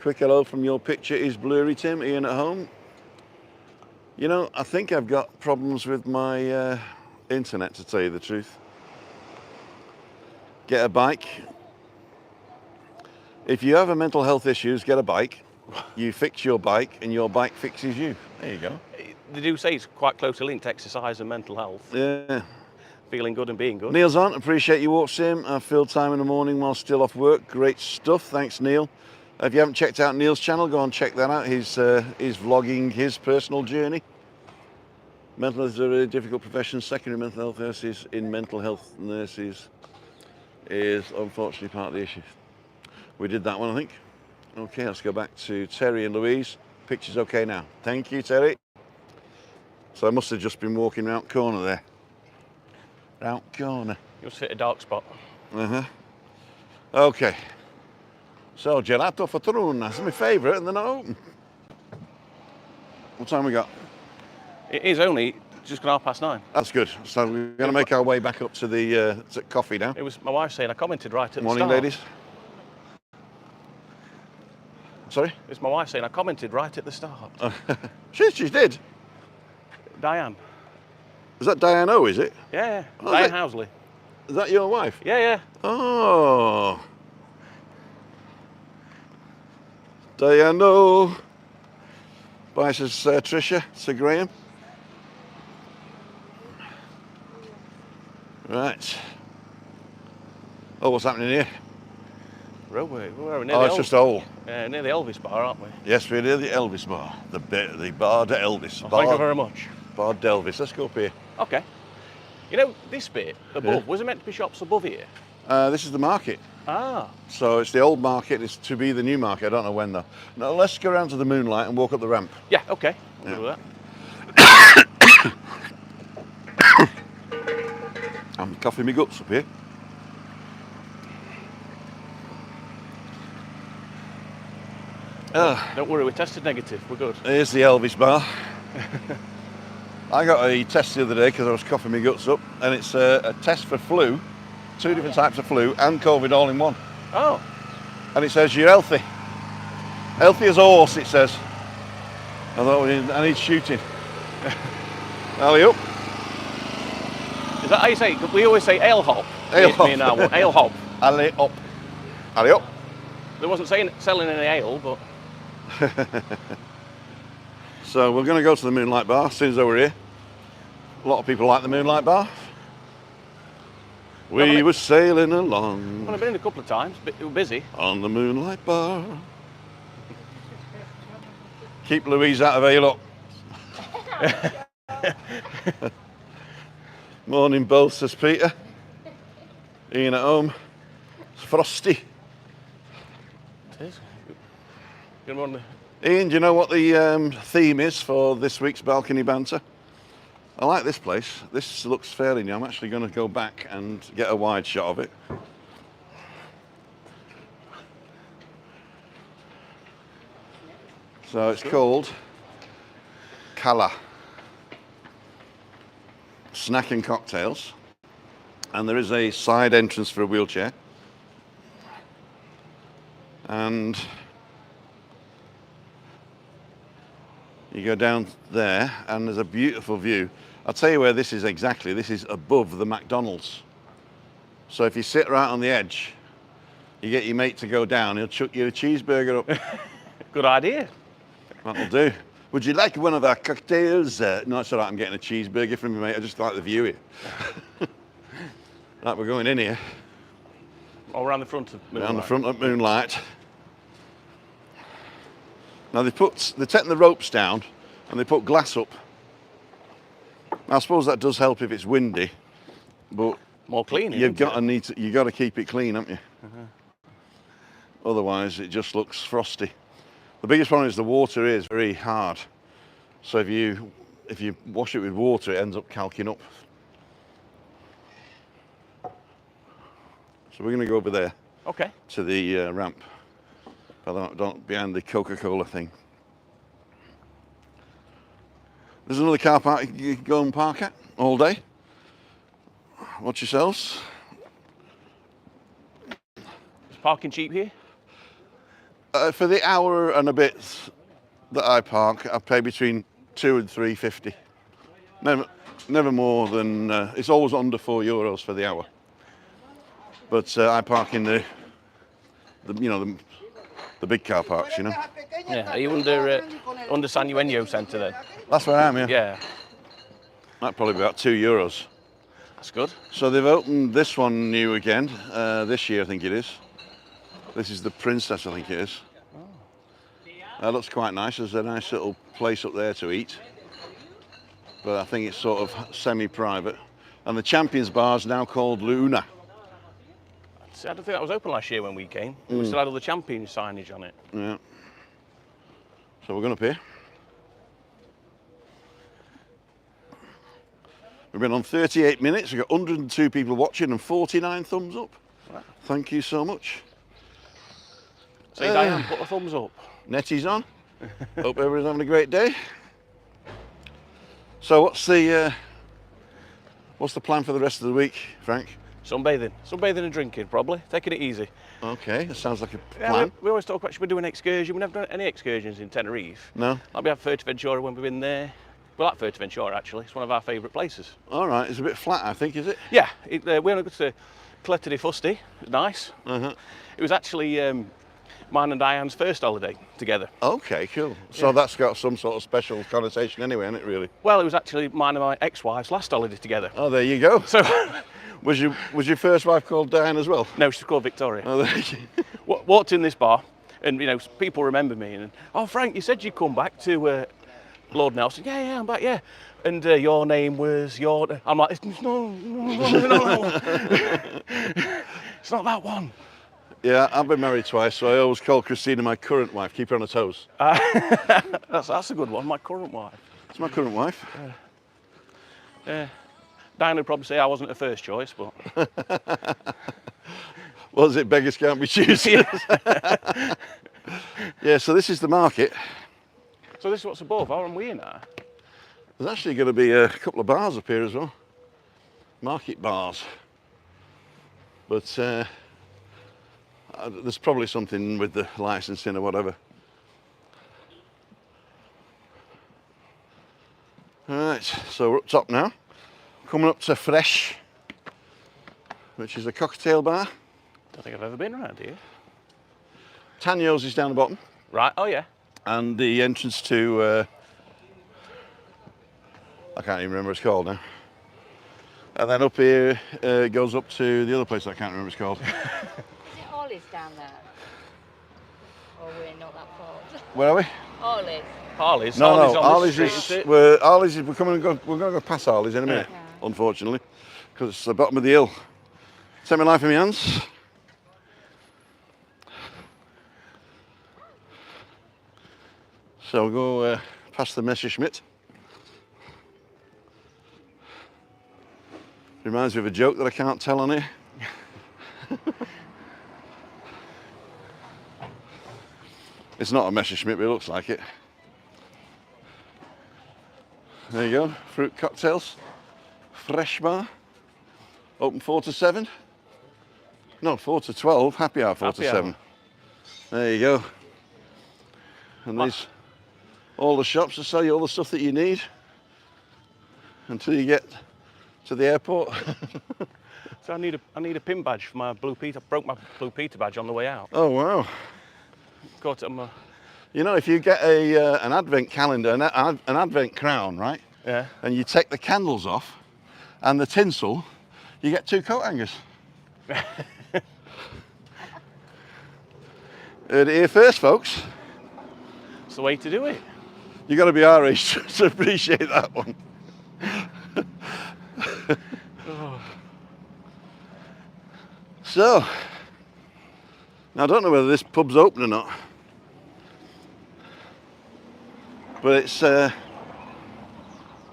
[SPEAKER 1] Quick hello from your picture is blurry, Tim. Ian at home. You know, I think I've got problems with my internet, to tell you the truth. Get a bike. If you have a mental health issues, get a bike. You fix your bike and your bike fixes you. There you go.
[SPEAKER 3] They do say it's quite closely linked to exercise and mental health.
[SPEAKER 1] Yeah.
[SPEAKER 3] Feeling good and being good.
[SPEAKER 1] Neil's on. Appreciate your walk, Sim. I fill time in the morning while still off work. Great stuff. Thanks, Neil. If you haven't checked out Neil's channel, go and check that out. He's vlogging his personal journey. Mental health is a really difficult profession. Secondary mental health nurses in mental health nurses is unfortunately part of the issue. We did that one, I think. Okay, let's go back to Terry and Louise. Picture's okay now. Thank you, Terry. So I must have just been walking round corner there. Round corner.
[SPEAKER 3] You must hit a dark spot.
[SPEAKER 1] Okay. So gelato fortuna, that's my favourite, and they're not open. What time we got?
[SPEAKER 3] It is only just gone 9:30.
[SPEAKER 1] That's good. So we're going to make our way back up to the to coffee now.
[SPEAKER 3] It was my wife saying I commented right at the
[SPEAKER 1] Morning,
[SPEAKER 3] start.
[SPEAKER 1] ladies. Sorry?
[SPEAKER 3] It's my wife saying I commented right at the start.
[SPEAKER 1] She did.
[SPEAKER 3] Diane.
[SPEAKER 1] Is that Diane O, is it?
[SPEAKER 3] Yeah.
[SPEAKER 1] Oh,
[SPEAKER 3] Diane
[SPEAKER 1] is it?
[SPEAKER 3] Housley.
[SPEAKER 1] Is that your wife?
[SPEAKER 3] Yeah.
[SPEAKER 1] Oh. Diane O. Bye, says Tricia, Sir Graham. Right. Oh, what's happening here?
[SPEAKER 3] We're near
[SPEAKER 1] Oh,
[SPEAKER 3] the
[SPEAKER 1] it's just a hole.
[SPEAKER 3] near the Elvis bar, aren't we?
[SPEAKER 1] Yes, we're near the Elvis bar. The bar de Elvis.
[SPEAKER 3] Oh, thank you very much.
[SPEAKER 1] Bar de Elvis. Let's go up here.
[SPEAKER 3] Okay. You know, this bit above, was it meant to be shops above here?
[SPEAKER 1] This is the market.
[SPEAKER 3] Ah.
[SPEAKER 1] So it's the old market. It's to be the new market. I don't know when though. Now let's go around to the moonlight and walk up the ramp.
[SPEAKER 3] Yeah, okay. We'll do that.
[SPEAKER 1] I'm coughing my guts up here.
[SPEAKER 3] Don't worry, we tested negative. We're good.
[SPEAKER 1] Here's the Elvis bar. I got a test the other day because I was coughing my guts up, and it's a test for flu, 2 different types of flu and COVID all in one.
[SPEAKER 3] Oh.
[SPEAKER 1] And it says you're healthy. Healthy as a horse, it says. I thought I need shooting. Alley up.
[SPEAKER 3] Is that how you say it? We always say ale hop.
[SPEAKER 1] Ale hop.
[SPEAKER 3] Me and our one. Ale hop.
[SPEAKER 1] Alley up. Alley up.
[SPEAKER 3] They wasn't selling any ale, but...
[SPEAKER 1] So we're going to go to the Moonlight Bar as soon as we're here. A lot of people like the Moonlight Bar. We were sailing along.
[SPEAKER 3] Well, I've been in a couple of times, but we were busy.
[SPEAKER 1] On the Moonlight Bar. Keep Louise out of ale up. Morning both, says Peter. Ian at home. It's frosty.
[SPEAKER 3] It is. Ian,
[SPEAKER 1] do you know what the theme is for this week's balcony banter? I like this place. This looks fairly new. I'm actually going to go back and get a wide shot of it. So it's called Cala. Snack and cocktails. And there is a side entrance for a wheelchair. And you go down there and there's a beautiful view. I'll tell you where this is exactly. This is above the McDonald's. So if you sit right on the edge, you get your mate to go down, he'll chuck you a cheeseburger up.
[SPEAKER 3] good idea.
[SPEAKER 1] That'll do. Would you like one of our cocktails? No, it's all right, I'm getting a cheeseburger from you, mate. I just like the view here. Right, we're going in here.
[SPEAKER 3] Oh, around the front of Moonlight.
[SPEAKER 1] Around the front of Moonlight. Now they're taking the ropes down and they put glass up. Now, I suppose that does help if it's windy, but
[SPEAKER 3] more clean.
[SPEAKER 1] You've got to keep it clean, haven't you? Otherwise, it just looks frosty. The biggest problem is the water is very hard. So if you wash it with water, it ends up calking up. So we're going to go over there.
[SPEAKER 3] Okay.
[SPEAKER 1] To the ramp. Don't behind the Coca-Cola thing. There's another car park you can go and park at all day. Watch yourselves.
[SPEAKER 3] Is parking cheap here?
[SPEAKER 1] For the hour and a bit that I park, I pay between £2 and £3.50. Never more than. It's always under €4 for the hour. But I park in the big car parks, you know.
[SPEAKER 3] Yeah. Are you under San Eugenio Centre then?
[SPEAKER 1] That's where I am, yeah.
[SPEAKER 3] Yeah.
[SPEAKER 1] That'd probably be about €2.
[SPEAKER 3] That's good.
[SPEAKER 1] So they've opened this one new again this year, I think it is. This is the Princess, I think it is. That looks quite nice. There's a nice little place up there to eat. But I think it's sort of semi-private. And the Champions Bar is now called Luna.
[SPEAKER 3] See, I don't think that was open last year when we came. We still had all the Champions signage on it.
[SPEAKER 1] Yeah. So we're going up here. We've been on 38 minutes. We've got 102 people watching and 49 thumbs up.
[SPEAKER 3] Right.
[SPEAKER 1] Thank you so much.
[SPEAKER 3] Say, Diane, put a thumbs up.
[SPEAKER 1] Netty's on. Hope everyone's having a great day. So what's the plan for the rest of the week, Frank?
[SPEAKER 3] Sunbathing and drinking, probably. Taking it easy.
[SPEAKER 1] Okay, that sounds like a
[SPEAKER 3] Yeah,
[SPEAKER 1] plan.
[SPEAKER 3] we always talk about should we do an excursion. We've never done any excursions in Tenerife.
[SPEAKER 1] No?
[SPEAKER 3] Like we have Fuerteventura when we've been there. We like Fuerteventura actually. It's one of our favourite places.
[SPEAKER 1] All right, it's a bit flat, I think, is it?
[SPEAKER 3] Yeah, we only got to Caleta de Fusti. It was nice.
[SPEAKER 1] Uh-huh.
[SPEAKER 3] It was actually mine and Diane's first holiday together.
[SPEAKER 1] Okay, cool. So that's got some sort of special connotation anyway, isn't it, really?
[SPEAKER 3] Well, it was actually mine and my ex-wife's last holiday together.
[SPEAKER 1] Oh, there you go.
[SPEAKER 3] So,
[SPEAKER 1] was your first wife called Diane as well?
[SPEAKER 3] No, she's called Victoria.
[SPEAKER 1] Oh, there you
[SPEAKER 3] Walked in this bar, and people remember me. And oh, Frank, you said you'd come back to Lord Nelson. Yeah, I'm back. Yeah, and your name was your. I'm like, no. It's not that one.
[SPEAKER 1] Yeah, I've been married twice, so I always call Christina my current wife. Keep her on her toes.
[SPEAKER 3] That's a good one. My current wife.
[SPEAKER 1] It's my current wife.
[SPEAKER 3] Diane would probably say I wasn't her first choice, but.
[SPEAKER 1] Was it beggars can't be choosers? Yeah, so this is the market.
[SPEAKER 3] So this is what's above. How are we in now?
[SPEAKER 1] There's actually going to be a couple of bars up here as well. Market bars. But There's probably something with the licensing or whatever. Alright, so we're up top now. Coming up to Fresh, which is a cocktail bar.
[SPEAKER 3] Don't think I've ever been around here.
[SPEAKER 1] Tanyo's is down the bottom.
[SPEAKER 3] Right, oh yeah.
[SPEAKER 1] And the entrance to, I can't even remember what it's called now. And then up here goes up to the other place I can't remember what it's called.
[SPEAKER 2] Is it Ollie's down there? Or we're not that far?
[SPEAKER 1] Where are we?
[SPEAKER 2] Ollie's.
[SPEAKER 3] Harley's.
[SPEAKER 1] No,
[SPEAKER 3] Harley's
[SPEAKER 1] no,
[SPEAKER 3] on
[SPEAKER 1] Arley's
[SPEAKER 3] this
[SPEAKER 1] is,
[SPEAKER 3] street,
[SPEAKER 1] we're going to go past Arley's in a minute,
[SPEAKER 2] Yeah.
[SPEAKER 1] unfortunately, because it's the bottom of the hill. Take my life in my hands. So we'll go past the Messerschmitt. Reminds me of a joke that I can't tell on here. It's not a Messerschmitt, but it looks like it. There you go, fruit cocktails. Fresh bar. Open 4 to 7. No, 4 to 12. Happy hour 4 to
[SPEAKER 3] Happy
[SPEAKER 1] 7.
[SPEAKER 3] hour.
[SPEAKER 1] There you go. And these, all the shops that sell you all the stuff that you need until you get to the airport.
[SPEAKER 3] So I need a pin badge for my Blue Peter. I broke my Blue Peter badge on the way out.
[SPEAKER 1] Oh wow!
[SPEAKER 3] Got it on my...
[SPEAKER 1] You know, if you get an advent calendar, an advent crown, right?
[SPEAKER 3] Yeah.
[SPEAKER 1] And you take the candles off and the tinsel, you get 2 coat hangers. Heard it here first, folks.
[SPEAKER 3] It's the way to do it.
[SPEAKER 1] You got to be our age to appreciate that one. So, now I don't know whether this pub's open or not, but it's doesn't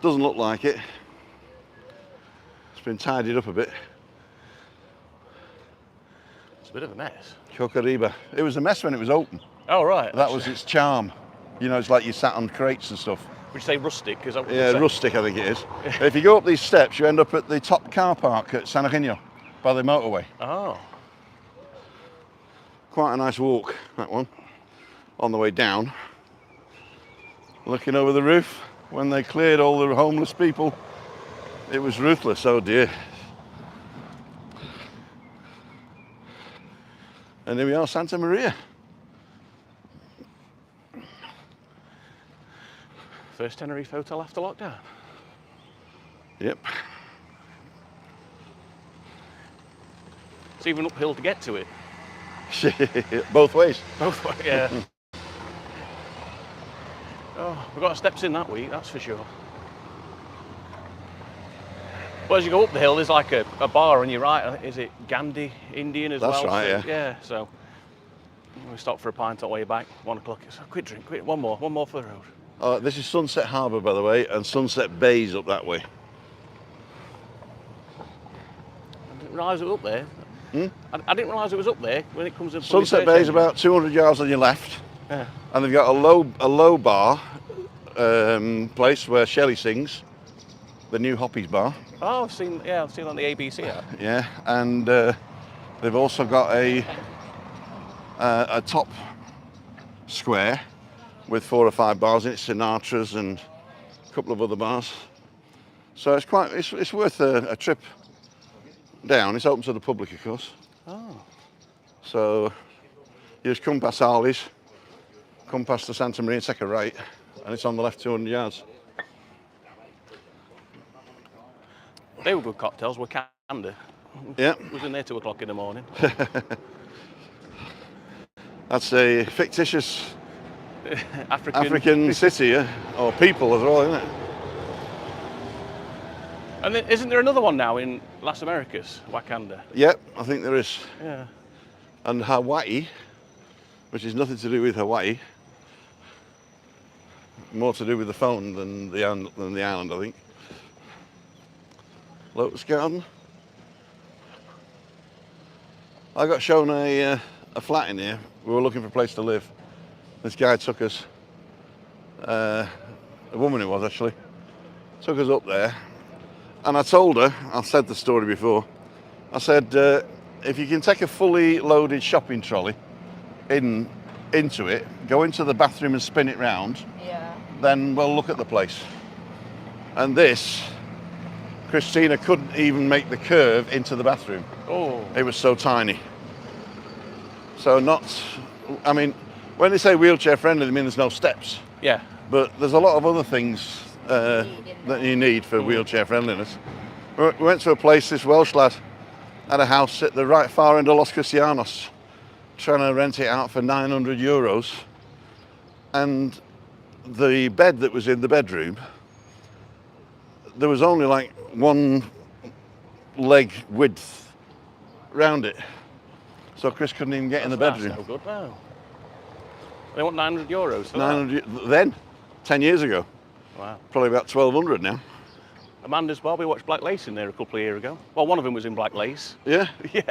[SPEAKER 1] look like it. It's been tidied up a bit.
[SPEAKER 3] It's a bit of a mess.
[SPEAKER 1] Cocariba. It was a mess when it was open.
[SPEAKER 3] Oh right.
[SPEAKER 1] That was its charm. You know, it's like you sat on crates and stuff.
[SPEAKER 3] Would you say rustic? Is that what
[SPEAKER 1] Yeah,
[SPEAKER 3] you say?
[SPEAKER 1] rustic I think it is. If you go up these steps, you end up at the top car park at San Eugenio by the motorway.
[SPEAKER 3] Oh.
[SPEAKER 1] Quite a nice walk, that one, on the way down. Looking over the roof, when they cleared all the homeless people, it was ruthless, oh dear. And here we are, Santa Maria.
[SPEAKER 3] First Tenerife hotel after lockdown.
[SPEAKER 1] Yep.
[SPEAKER 3] It's even uphill to get to it.
[SPEAKER 1] Both ways.
[SPEAKER 3] Both ways, yeah. Oh, we've got steps in that week, that's for sure. Well, as you go up the hill, there's like a bar on your right. Is it Gandhi Indian as well?
[SPEAKER 1] That's right,
[SPEAKER 3] so,
[SPEAKER 1] yeah.
[SPEAKER 3] Yeah, so we stopped for a pint on the way back, 1 o'clock. It's a quick drink, quick, one more for the road.
[SPEAKER 1] This is Sunset Harbour, by the way, and Sunset Bay's up that way.
[SPEAKER 3] I didn't realise it was up there. I didn't realise it was up there when it comes to
[SPEAKER 1] Sunset Bay's about 200 yards on your left,
[SPEAKER 3] Yeah.
[SPEAKER 1] and they've got a low bar place where Shelley sings, the new Hoppies bar.
[SPEAKER 3] Oh, I've seen on the ABC app.
[SPEAKER 1] Yeah, and they've also got a top square with 4 or 5 bars in it, Sinatra's and a couple of other bars. So it's worth a trip down. It's open to the public, of course.
[SPEAKER 3] Oh.
[SPEAKER 1] So you just come past Arley's, come past the Santa Maria, take a right, and it's on the left 200 yards.
[SPEAKER 3] They were good cocktails, were Canada.
[SPEAKER 1] Yeah.
[SPEAKER 3] Was in there 2 o'clock in the morning.
[SPEAKER 1] That's a fictitious
[SPEAKER 3] African.
[SPEAKER 1] city, yeah? Or people as well, isn't it?
[SPEAKER 3] And then, isn't there another one now in Las Americas, Wakanda?
[SPEAKER 1] Yep, I think there is.
[SPEAKER 3] Yeah.
[SPEAKER 1] And Hawaii, which is nothing to do with Hawaii, more to do with the phone than the island, I think. Lotus Garden. I got shown a flat in here. We were looking for a place to live. This guy took us, a woman it was actually, took us up there. And I told her, I've said the story before, I said, if you can take a fully loaded shopping trolley into it, go into the bathroom and spin it round,
[SPEAKER 2] Yeah.
[SPEAKER 1] then we'll look at the place. And this, Christina couldn't even make the curve into the bathroom.
[SPEAKER 3] Oh.
[SPEAKER 1] It was so tiny. So I mean, when they say wheelchair friendly, they mean there's no steps.
[SPEAKER 3] Yeah.
[SPEAKER 1] But there's a lot of other things that you need for wheelchair friendliness. We went to a place, this Welsh lad had a house at the right far end of Los Cristianos, trying to rent it out for €900. And the bed that was in the bedroom, there was only like one leg width round it. So Chris couldn't even get in the bedroom.
[SPEAKER 3] That's no good, no. They want €900 for
[SPEAKER 1] 900 then, 10 years ago.
[SPEAKER 3] that. Wow.
[SPEAKER 1] Probably about 1,200 now.
[SPEAKER 3] Amanda's Bob, we watched Black Lace in there a couple of years ago. Well, one of them was in Black Lace.
[SPEAKER 1] Yeah?
[SPEAKER 3] Yeah.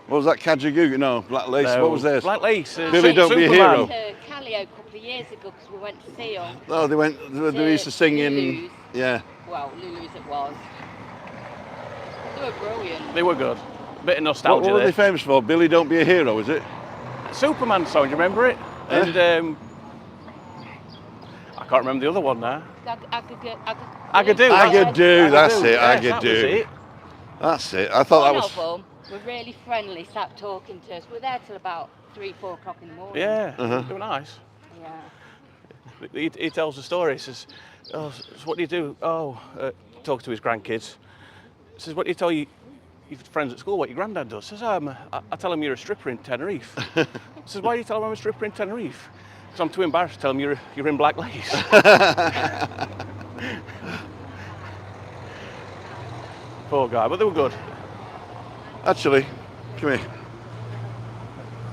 [SPEAKER 1] What was that, Kajagoogoo? No, Black Lace.
[SPEAKER 3] No,
[SPEAKER 1] What was theirs?
[SPEAKER 3] Black Lace.
[SPEAKER 1] Billy, don't be a hero.
[SPEAKER 2] We went to Callio a couple of years ago because we went to see them.
[SPEAKER 1] Oh, they used to sing in...
[SPEAKER 2] Lulu's.
[SPEAKER 1] Yeah.
[SPEAKER 2] Well, Lulu's it was. They were brilliant.
[SPEAKER 3] They were good. Bit of nostalgia
[SPEAKER 1] What were
[SPEAKER 3] there.
[SPEAKER 1] they famous for? Billy, don't be a hero, is it?
[SPEAKER 3] Superman song, do you remember it? And I can't remember the other one now. Agadoo.
[SPEAKER 1] Agadoo, that's it,
[SPEAKER 3] Yes, that was
[SPEAKER 1] Agadoo.
[SPEAKER 3] it.
[SPEAKER 1] That's it. I thought that was...
[SPEAKER 2] One of them were really friendly, sat talking to us. We were there till about 3, 4 o'clock in the morning.
[SPEAKER 3] Yeah, they were nice.
[SPEAKER 2] Yeah.
[SPEAKER 3] He tells the story. He says, "Oh, so what do you do?" Oh, talking to his grandkids. He says, "What do you tell your friends at school what your granddad does?" He says, I tell him you're a stripper in Tenerife." He says, "Why do you tell him I'm a stripper in Tenerife?" "Because I'm too embarrassed to tell him you're in Black Lace." Poor guy, but they were good.
[SPEAKER 1] Actually, come here.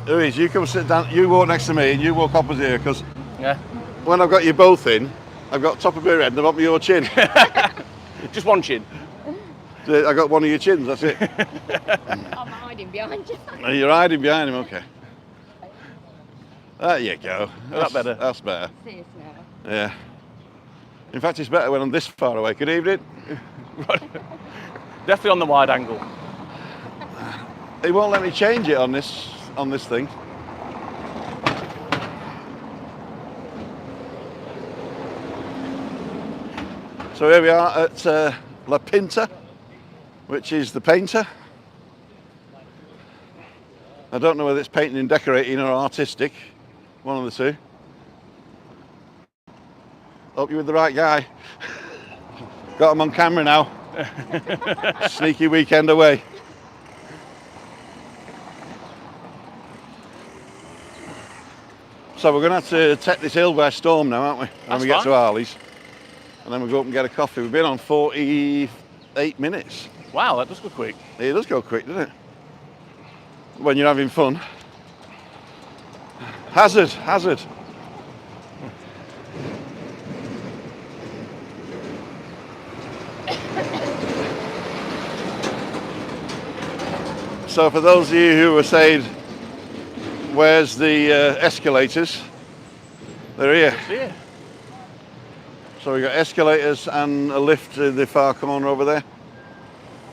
[SPEAKER 1] Louise, you come sit down. You walk next to me and you walk opposite here, because
[SPEAKER 3] Yeah.
[SPEAKER 1] when I've got you both in, I've got top of my head and the bottom of your chin.
[SPEAKER 3] Just one chin.
[SPEAKER 1] I got one of your chins, that's it.
[SPEAKER 2] I'm hiding behind you.
[SPEAKER 1] You're hiding behind him, okay. There you go.
[SPEAKER 3] Is that better?
[SPEAKER 1] That's better.
[SPEAKER 2] See us now.
[SPEAKER 1] Yeah. In fact, it's better when I'm this far away. Good evening.
[SPEAKER 3] Definitely on the wide angle.
[SPEAKER 1] He won't let me change it on this thing. So here we are at La Pinta, which is the painter. I don't know whether it's painting and decorating or artistic, one of the two. Hope you're with the right guy. Got him on camera now. Sneaky weekend away. So we're going to have to take this hill by storm now, aren't we? When we get to Harley's. And then we'll go up and get a coffee. We've been on 48 minutes.
[SPEAKER 3] Wow, that does go quick.
[SPEAKER 1] It does go quick, doesn't it? When you're having fun. Hazard, hazard. So for those of you who were saying, where's the escalators? They're here.
[SPEAKER 3] Yeah.
[SPEAKER 1] So we've got escalators and a lift to the far corner over there.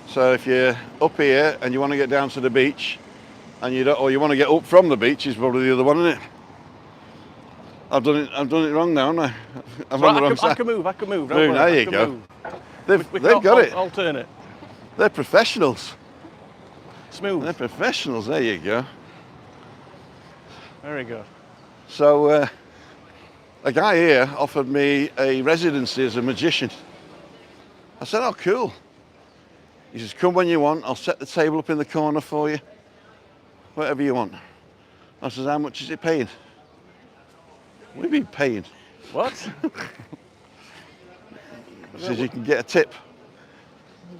[SPEAKER 1] So if you're up here and you want to get down to the beach, and you don't, or you want to get up from the beach, is probably the other one, isn't it? I've done it wrong now, haven't I? I'm on the wrong side.
[SPEAKER 3] I can move. Don't
[SPEAKER 1] Move,
[SPEAKER 3] worry,
[SPEAKER 1] there
[SPEAKER 3] I
[SPEAKER 1] you
[SPEAKER 3] can
[SPEAKER 1] go.
[SPEAKER 3] move.
[SPEAKER 1] They've got it.
[SPEAKER 3] Alternate.
[SPEAKER 1] They're professionals.
[SPEAKER 3] Smooth.
[SPEAKER 1] They're professionals. There you go.
[SPEAKER 3] Very good.
[SPEAKER 1] So a guy here offered me a residency as a magician. I said, "Oh, cool." He says, "Come when you want. I'll set the table up in the corner for you. Whatever you want." I says, "How much is it paying?" "What do you mean paying?"
[SPEAKER 3] What?
[SPEAKER 1] He says, "You can get a tip."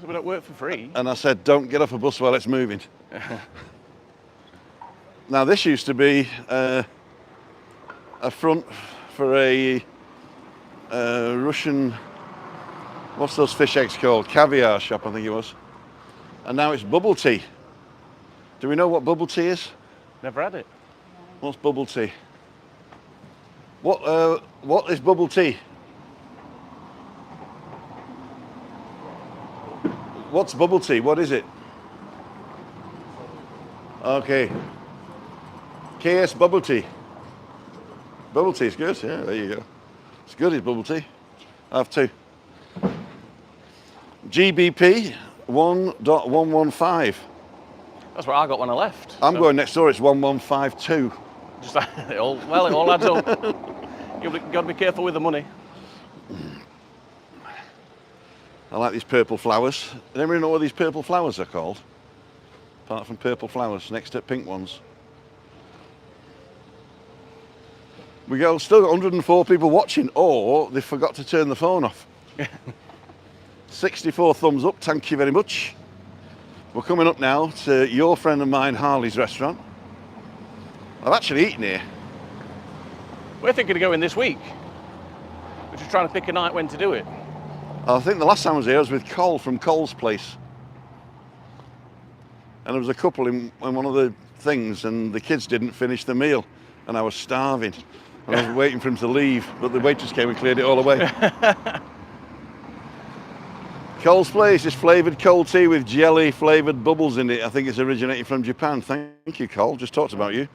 [SPEAKER 3] We don't work for free.
[SPEAKER 1] And I said, "Don't get off a bus while it's moving." Now this used to be a front for a Russian, what's those fish eggs called? Caviar shop, I think it was. And now it's bubble tea. Do we know what bubble tea is?
[SPEAKER 3] Never had it.
[SPEAKER 1] What's bubble tea? What is bubble tea? What's bubble tea? What is it? Okay. KS bubble tea. Bubble tea is good. Yeah, there you go. It's good, it's bubble tea. I have two. GBP 1.115.
[SPEAKER 3] That's where I got when I left.
[SPEAKER 1] I'm going next door, it's 1152.
[SPEAKER 3] Just it all adds up. You've got to be careful with the money.
[SPEAKER 1] I like these purple flowers. Does anybody know what these purple flowers are called? Apart from purple flowers, next to pink ones. Still got 104 people watching, or they forgot to turn the phone off. 64 thumbs up, thank you very much. We're coming up now to your friend of mine, Harley's restaurant. I've actually eaten here.
[SPEAKER 3] We're thinking of going this week. We're just trying to pick a night when to do it.
[SPEAKER 1] I think the last time I was here I was with Cole from Cole's place. And there was a couple in one of the things and the kids didn't finish the meal and I was starving. And I was waiting for him to leave, but the waitress came and cleared it all away. Cole's place is flavoured cold tea with jelly flavoured bubbles in it. I think it's originating from Japan. Thank you, Cole. Just talked about you.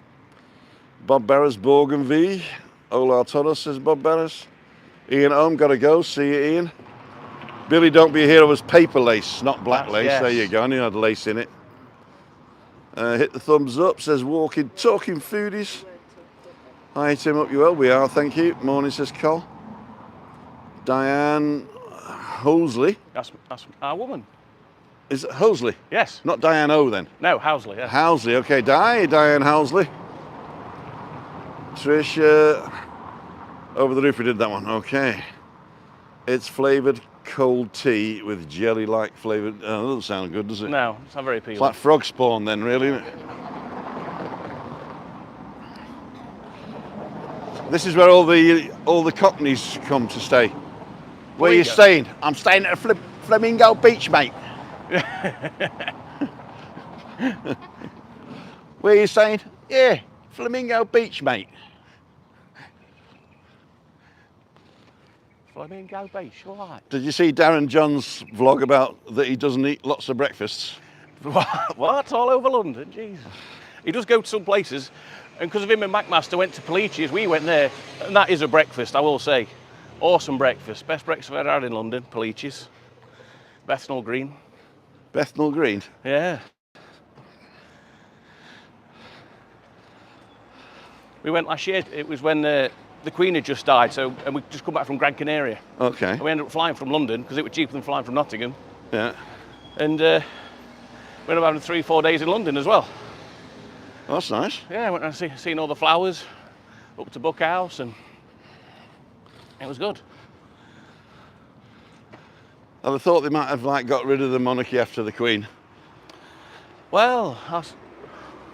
[SPEAKER 1] Bob Barras, Borgen V. Ola Todos, says Bob Barras. Ian Ohm, gotta go. See you, Ian. Billy Don't Be a Hero was paper lace, not black lace.
[SPEAKER 3] Yes.
[SPEAKER 1] There you go. I knew I had lace in it. Hit the thumbs up, says Talking Foodies. Hi, Tim, up you well. We are, thank you. Morning, says Cole. Diane Hosley.
[SPEAKER 3] That's our woman.
[SPEAKER 1] Is it Hosley?
[SPEAKER 3] Yes.
[SPEAKER 1] Not Diane O then?
[SPEAKER 3] No, Housley, yeah.
[SPEAKER 1] Housley, okay. Diane Housley. Trish, over the roof we did that one, okay. It's flavoured cold tea with jelly-like flavoured, that doesn't sound good, does it?
[SPEAKER 3] No, it's not very appealing.
[SPEAKER 1] It's like frog spawn then, really, isn't it? This is where all the cockneys come to stay. Where are you staying? I'm staying at a Flamingo Beach, mate. Where are you staying? Yeah, Flamingo Beach, mate.
[SPEAKER 3] Flamingo Beach, all right.
[SPEAKER 1] Did you see Darren John's vlog about that he doesn't eat lots of breakfasts?
[SPEAKER 3] What? All over London? Jesus. He does go to some places, and because of him and McMaster went to Polici's, we went there, and that is a breakfast, I will say. Awesome breakfast. Best breakfast I've ever had in London, Polici's. Bethnal Green.
[SPEAKER 1] Bethnal Green?
[SPEAKER 3] Yeah. We went last year, it was when the Queen had just died, and we just come back from Gran Canaria.
[SPEAKER 1] Okay.
[SPEAKER 3] And we ended up flying from London, because it was cheaper than flying from Nottingham.
[SPEAKER 1] Yeah.
[SPEAKER 3] And we ended up having 3-4 days in London as well.
[SPEAKER 1] Oh, that's nice.
[SPEAKER 3] Yeah, I went around seeing all the flowers, up to Book House, and it was good.
[SPEAKER 1] I thought they might have got rid of the monarchy after the Queen.
[SPEAKER 3] Well,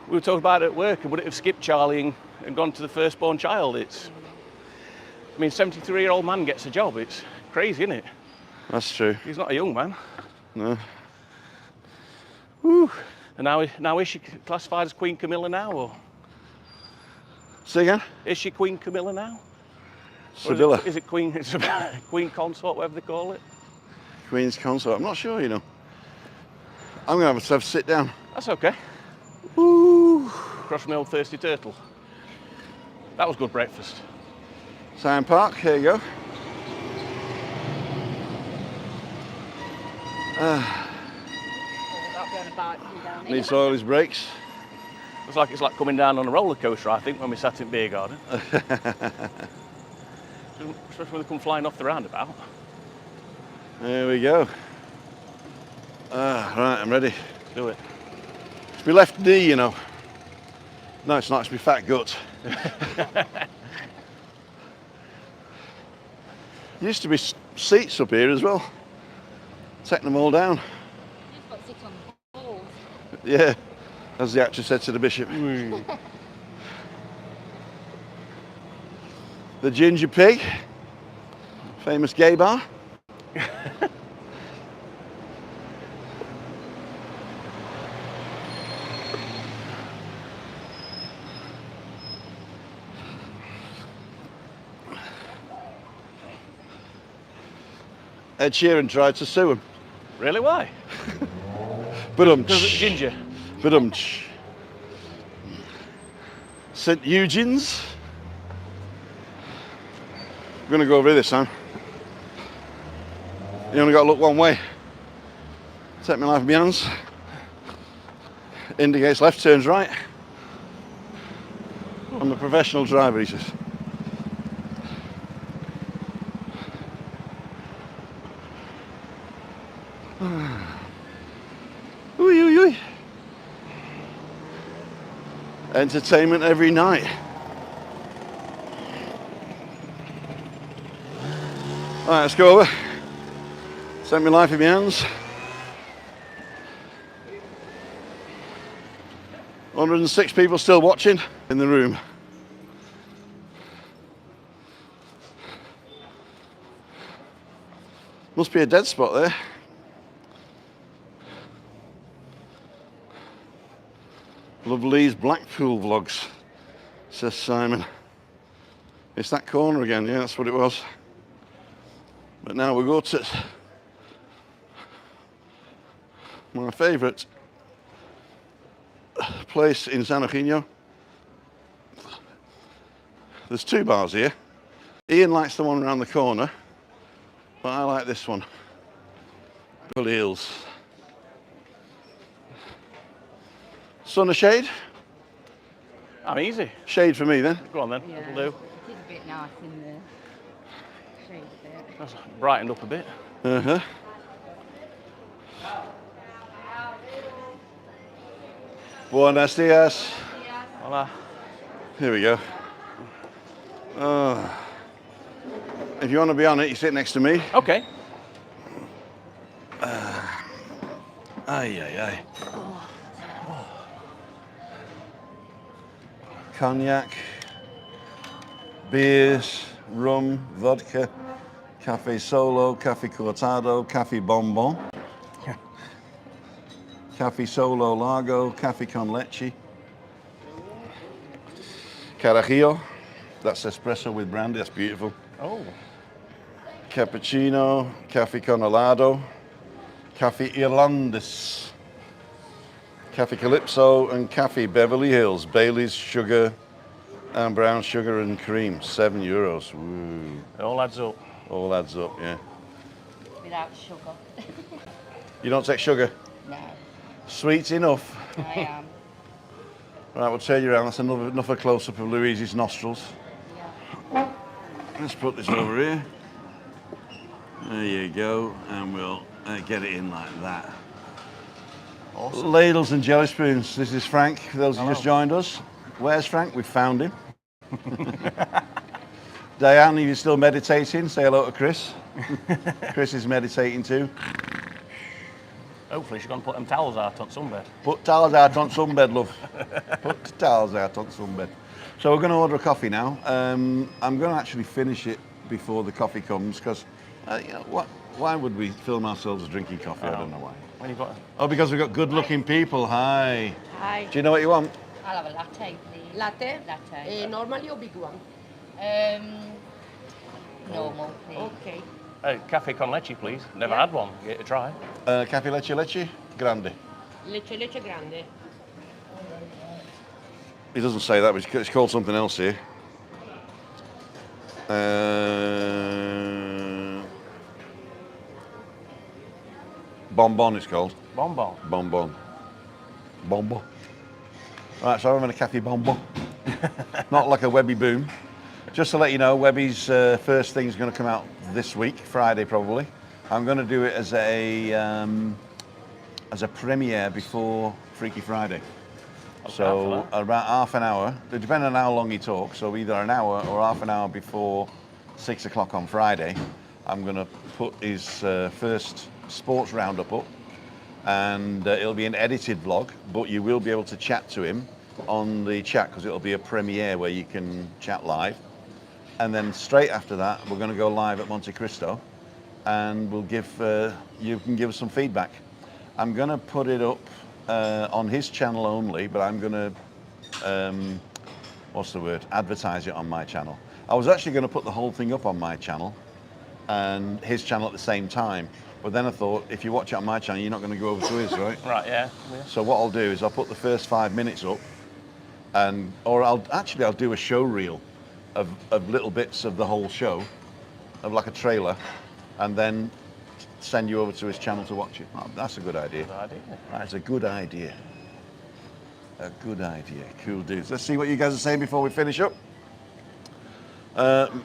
[SPEAKER 3] we were talking about it at work, and would it have skipped Charlie and gone to the firstborn child? I mean, 73-year-old man gets a job. It's crazy, isn't it?
[SPEAKER 1] That's true.
[SPEAKER 3] He's not a young man.
[SPEAKER 1] No.
[SPEAKER 3] Woo. And now is she classified as Queen Camilla now, or?
[SPEAKER 1] Say again?
[SPEAKER 3] Is she Queen Camilla now?
[SPEAKER 1] Sibylla.
[SPEAKER 3] Is it Queen Consort, whatever they call it?
[SPEAKER 1] Queen's Consort. I'm not sure, you know. I'm going to have to sit down.
[SPEAKER 3] That's okay.
[SPEAKER 1] Woo.
[SPEAKER 3] Across from the old Thirsty Turtle. That was good breakfast.
[SPEAKER 1] Sign Park, here you go. Needs to oil his brakes.
[SPEAKER 3] It's like coming down on a roller coaster, I think, when we sat in Beer Garden. Especially when they come flying off the roundabout.
[SPEAKER 1] There we go. Right, I'm ready.
[SPEAKER 3] Let's do it.
[SPEAKER 1] It's my left knee, you know. No, it's not, it's my fat gut. Used to be seats up here as well. Taking them all down.
[SPEAKER 2] You've got to sit on the balls.
[SPEAKER 1] Yeah, as the actress said to the bishop. The Ginger Pig, famous gay bar. Ed Sheeran tried to sue him.
[SPEAKER 3] Really? Why?
[SPEAKER 1] But
[SPEAKER 3] Because it's ginger.
[SPEAKER 1] But St. Eugene's. I'm going to go over this time. You only got to look one way. Take my life in my hands. Indicates left, turns right. I'm a professional driver, he says. Ooh, ooh, ooh. Entertainment every night. Alright, let's go over. Set my life in my hands. 106 people still watching in the room. Must be a dead spot there. Love Lee's Blackpool vlogs, says Simon. It's that corner again, yeah, that's what it was. But now we go to my favourite place in San Eugenio. There's two bars here. Ian likes the one around the corner, but I like this one. Beverly Hills. Sun or shade?
[SPEAKER 3] I'm easy.
[SPEAKER 1] Shade for me then.
[SPEAKER 3] Go on then,
[SPEAKER 2] Yeah,
[SPEAKER 3] that'll do.
[SPEAKER 2] it is a bit nice in the shade there.
[SPEAKER 3] That's brightened up a bit.
[SPEAKER 1] Uh-huh. Buenos dias.
[SPEAKER 3] Hola.
[SPEAKER 1] Here we go. If you want to be on it, you sit next to me.
[SPEAKER 3] Okay.
[SPEAKER 1] Aye, aye, aye. Cognac, beers, rum, vodka, cafe solo, cafe cortado, cafe bonbon, cafe solo lago, cafe con leche, carajillo, that's espresso with brandy, that's beautiful.
[SPEAKER 3] Oh.
[SPEAKER 1] Cappuccino, cafe con helado, cafe irlandés, cafe calypso, and cafe Beverly Hills. Bailey's, sugar, and brown sugar and cream. €7. Woo.
[SPEAKER 3] It all adds up.
[SPEAKER 1] All adds up, yeah.
[SPEAKER 2] Without sugar.
[SPEAKER 1] You don't take sugar?
[SPEAKER 2] No,
[SPEAKER 1] Sweet enough.
[SPEAKER 2] I am.
[SPEAKER 1] Right, we'll turn you around. That's enough a close-up of Louise's nostrils.
[SPEAKER 2] Yeah.
[SPEAKER 1] Let's put this over here. There you go, and we'll get it in like that.
[SPEAKER 3] Awesome.
[SPEAKER 1] Ladles and jelly spoons. This is Frank, for those who just
[SPEAKER 3] Hello.
[SPEAKER 1] joined us. Where's Frank? We found him. Diane, are you still meditating? Say hello to Chris. Chris is meditating too.
[SPEAKER 3] Hopefully she's going to put them towels out on sunbed.
[SPEAKER 1] Put towels out on sunbed, love. Put towels out on sunbed. So we're going to order a coffee now. I'm going to actually finish it before the coffee comes because, you know, why would we film ourselves drinking coffee? I don't know why.
[SPEAKER 3] When you've got
[SPEAKER 1] Oh, because we've got good-looking people. Hi.
[SPEAKER 2] Hi.
[SPEAKER 1] Do you know what you want?
[SPEAKER 2] I'll have a latte, please.
[SPEAKER 5] Latte?
[SPEAKER 2] Latte.
[SPEAKER 5] Normally or big one?
[SPEAKER 2] Normal, please.
[SPEAKER 5] Okay.
[SPEAKER 3] cafe con leche, please. Never
[SPEAKER 5] Yeah.
[SPEAKER 3] had one. Get it to try.
[SPEAKER 1] Cafe leche grande.
[SPEAKER 5] Leche grande.
[SPEAKER 1] He doesn't say that, but it's called something else here. Bonbon it's called.
[SPEAKER 3] Bonbon.
[SPEAKER 1] Bonbon. Bonbon. Right, so I'm having a cafe bonbon. Not like a Webby Boom. Just to let you know, Webby's first thing is going to come out this week, Friday probably. I'm going to do it as a premiere before Freaky Friday. So about half an hour, depending on how long he talks, so either an hour or half an hour before 6 o'clock on Friday, I'm going to put his first sports roundup up, and it'll be an edited vlog, but you will be able to chat to him on the chat because it'll be a premiere where you can chat live. And then straight after that, we're going to go live at Monte Cristo, and we'll give you can give us some feedback. I'm going to put it up on his channel only, but I'm going to advertise it on my channel. I was actually going to put the whole thing up on my channel and his channel at the same time, but then I thought if you watch it on my channel, you're not going to go over to his, right?
[SPEAKER 3] Right, yeah.
[SPEAKER 1] So what I'll do is I'll put the first 5 minutes up, or I'll do a show reel of little bits of the whole show, of like a trailer, and then send you over to his channel to watch it. Oh, that's a good idea.
[SPEAKER 3] Good idea.
[SPEAKER 1] That's a good idea. A good idea. Cool dudes. Let's see what you guys are saying before we finish up.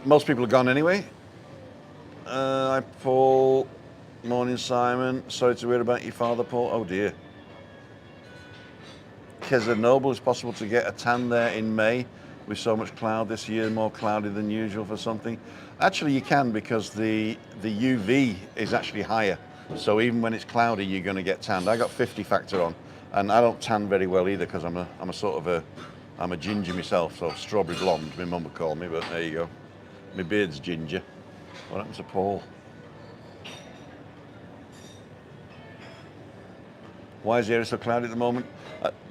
[SPEAKER 1] Most people are gone anyway. Hi, Paul. Morning, Simon. Sorry to hear about your father, Paul. Oh dear. Keza Noble, it's possible to get a tan there in May with so much cloud this year, more cloudy than usual for something. Actually, you can, because the UV is actually higher. So even when it's cloudy, you're going to get tanned. I got 50 factor on, and I don't tan very well either, because I'm a sort of a ginger myself, so strawberry blonde, my mum would call me, but there you go. My beard's ginger. What happened to Paul? Why is the area so cloudy at the moment?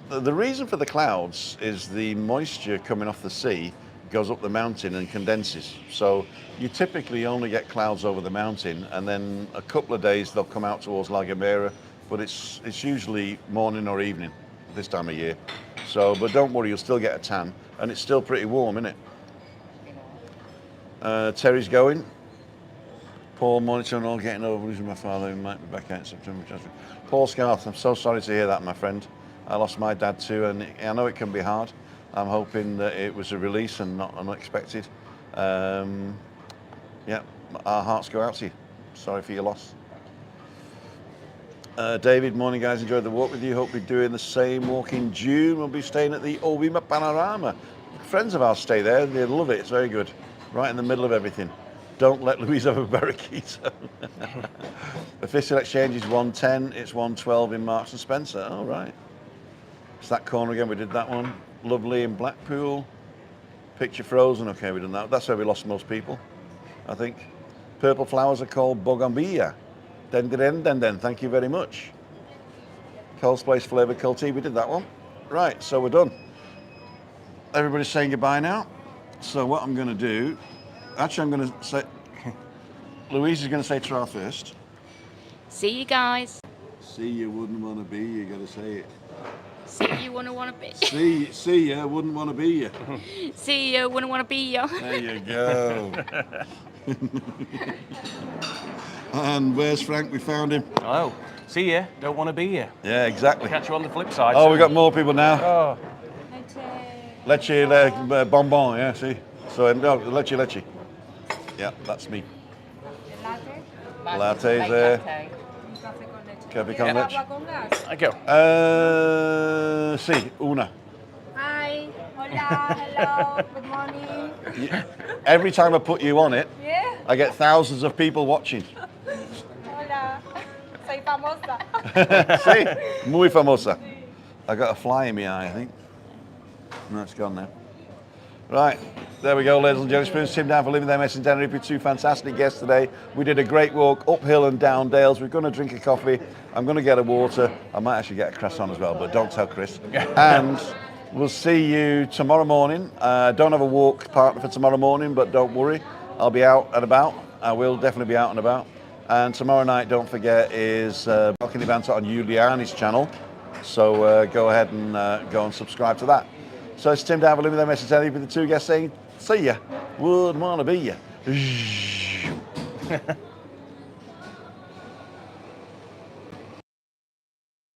[SPEAKER 1] The reason for the clouds is the moisture coming off the sea goes up the mountain and condenses. So you typically only get clouds over the mountain, and then a couple of days they'll come out towards La Gomera, but it's usually morning or evening this time of year. So, but don't worry, you'll still get a tan, and it's still pretty warm, isn't it? Terry's going. Paul, monitoring all, getting over losing my father, who might be back out in September. Paul Scarth, I'm so sorry to hear that, my friend. I lost my dad too, and I know it can be hard. I'm hoping that it was a release and not unexpected. Yeah, our hearts go out to you. Sorry for your loss. David, morning guys, enjoyed the walk with you. Hope you're doing the same walk in June. We'll be staying at the Ovima Panorama. Friends of ours stay there, they love it, it's very good. Right in the middle of everything. Don't let Louise have a barraquito. Official exchange is 110, it's 112 in Marks and Spencer. All right. It's that corner again, we did that one. Lovely in Blackpool. Picture frozen, okay, we've done that. That's where we lost most people, I think. Purple flowers are called bougainvillea. Den, thank you very much. Cole's Place flavoured cold tea, we did that one. Right, so we're done. Everybody's saying goodbye now. So what I'm gonna do, actually I'm gonna say, Louise is gonna say tra first.
[SPEAKER 2] See you guys.
[SPEAKER 1] See you wouldn't wanna be, you gotta say it.
[SPEAKER 2] See you wanna be.
[SPEAKER 1] See ya, wouldn't wanna be ya.
[SPEAKER 2] See you wanna be ya.
[SPEAKER 1] There you go. And where's Frank? We found him.
[SPEAKER 3] Oh, see ya, don't want to be here.
[SPEAKER 1] Yeah, exactly.
[SPEAKER 3] Catch you on the flip side.
[SPEAKER 1] Oh, we got more people now.
[SPEAKER 3] Oh,
[SPEAKER 1] Leche, bonbon, yeah, see? So, no, leche. Yeah, that's me. Latte's there. Cafe con leche.
[SPEAKER 3] I go.
[SPEAKER 1] Sí, una.
[SPEAKER 2] Hi, hola, hello, good morning.
[SPEAKER 1] Every time I put you on it,
[SPEAKER 2] Yeah,
[SPEAKER 1] I get thousands of people watching.
[SPEAKER 2] hola. Soy famosa.
[SPEAKER 1] Sí, muy famosa. I got a fly in my eye, I think. No, it's gone now. Right, there we go, ladies and gentlemen. Tim down for LWMST in Tenerife with two fantastic guests today. We did a great walk uphill and down dales. We're going to drink a coffee. I'm going to get a water. I might actually get a croissant as well, but don't tell Chris. And we'll see you tomorrow morning. Don't have a walk partner for tomorrow morning, but don't worry. I'll be out and about. I will definitely be out and about. And tomorrow night, don't forget, is Balcony Banter on Juliane's channel. So go ahead and go and subscribe to that. So it's Tim down for LWMST in Tenerife with the two guests saying, see ya, would wanna be ya.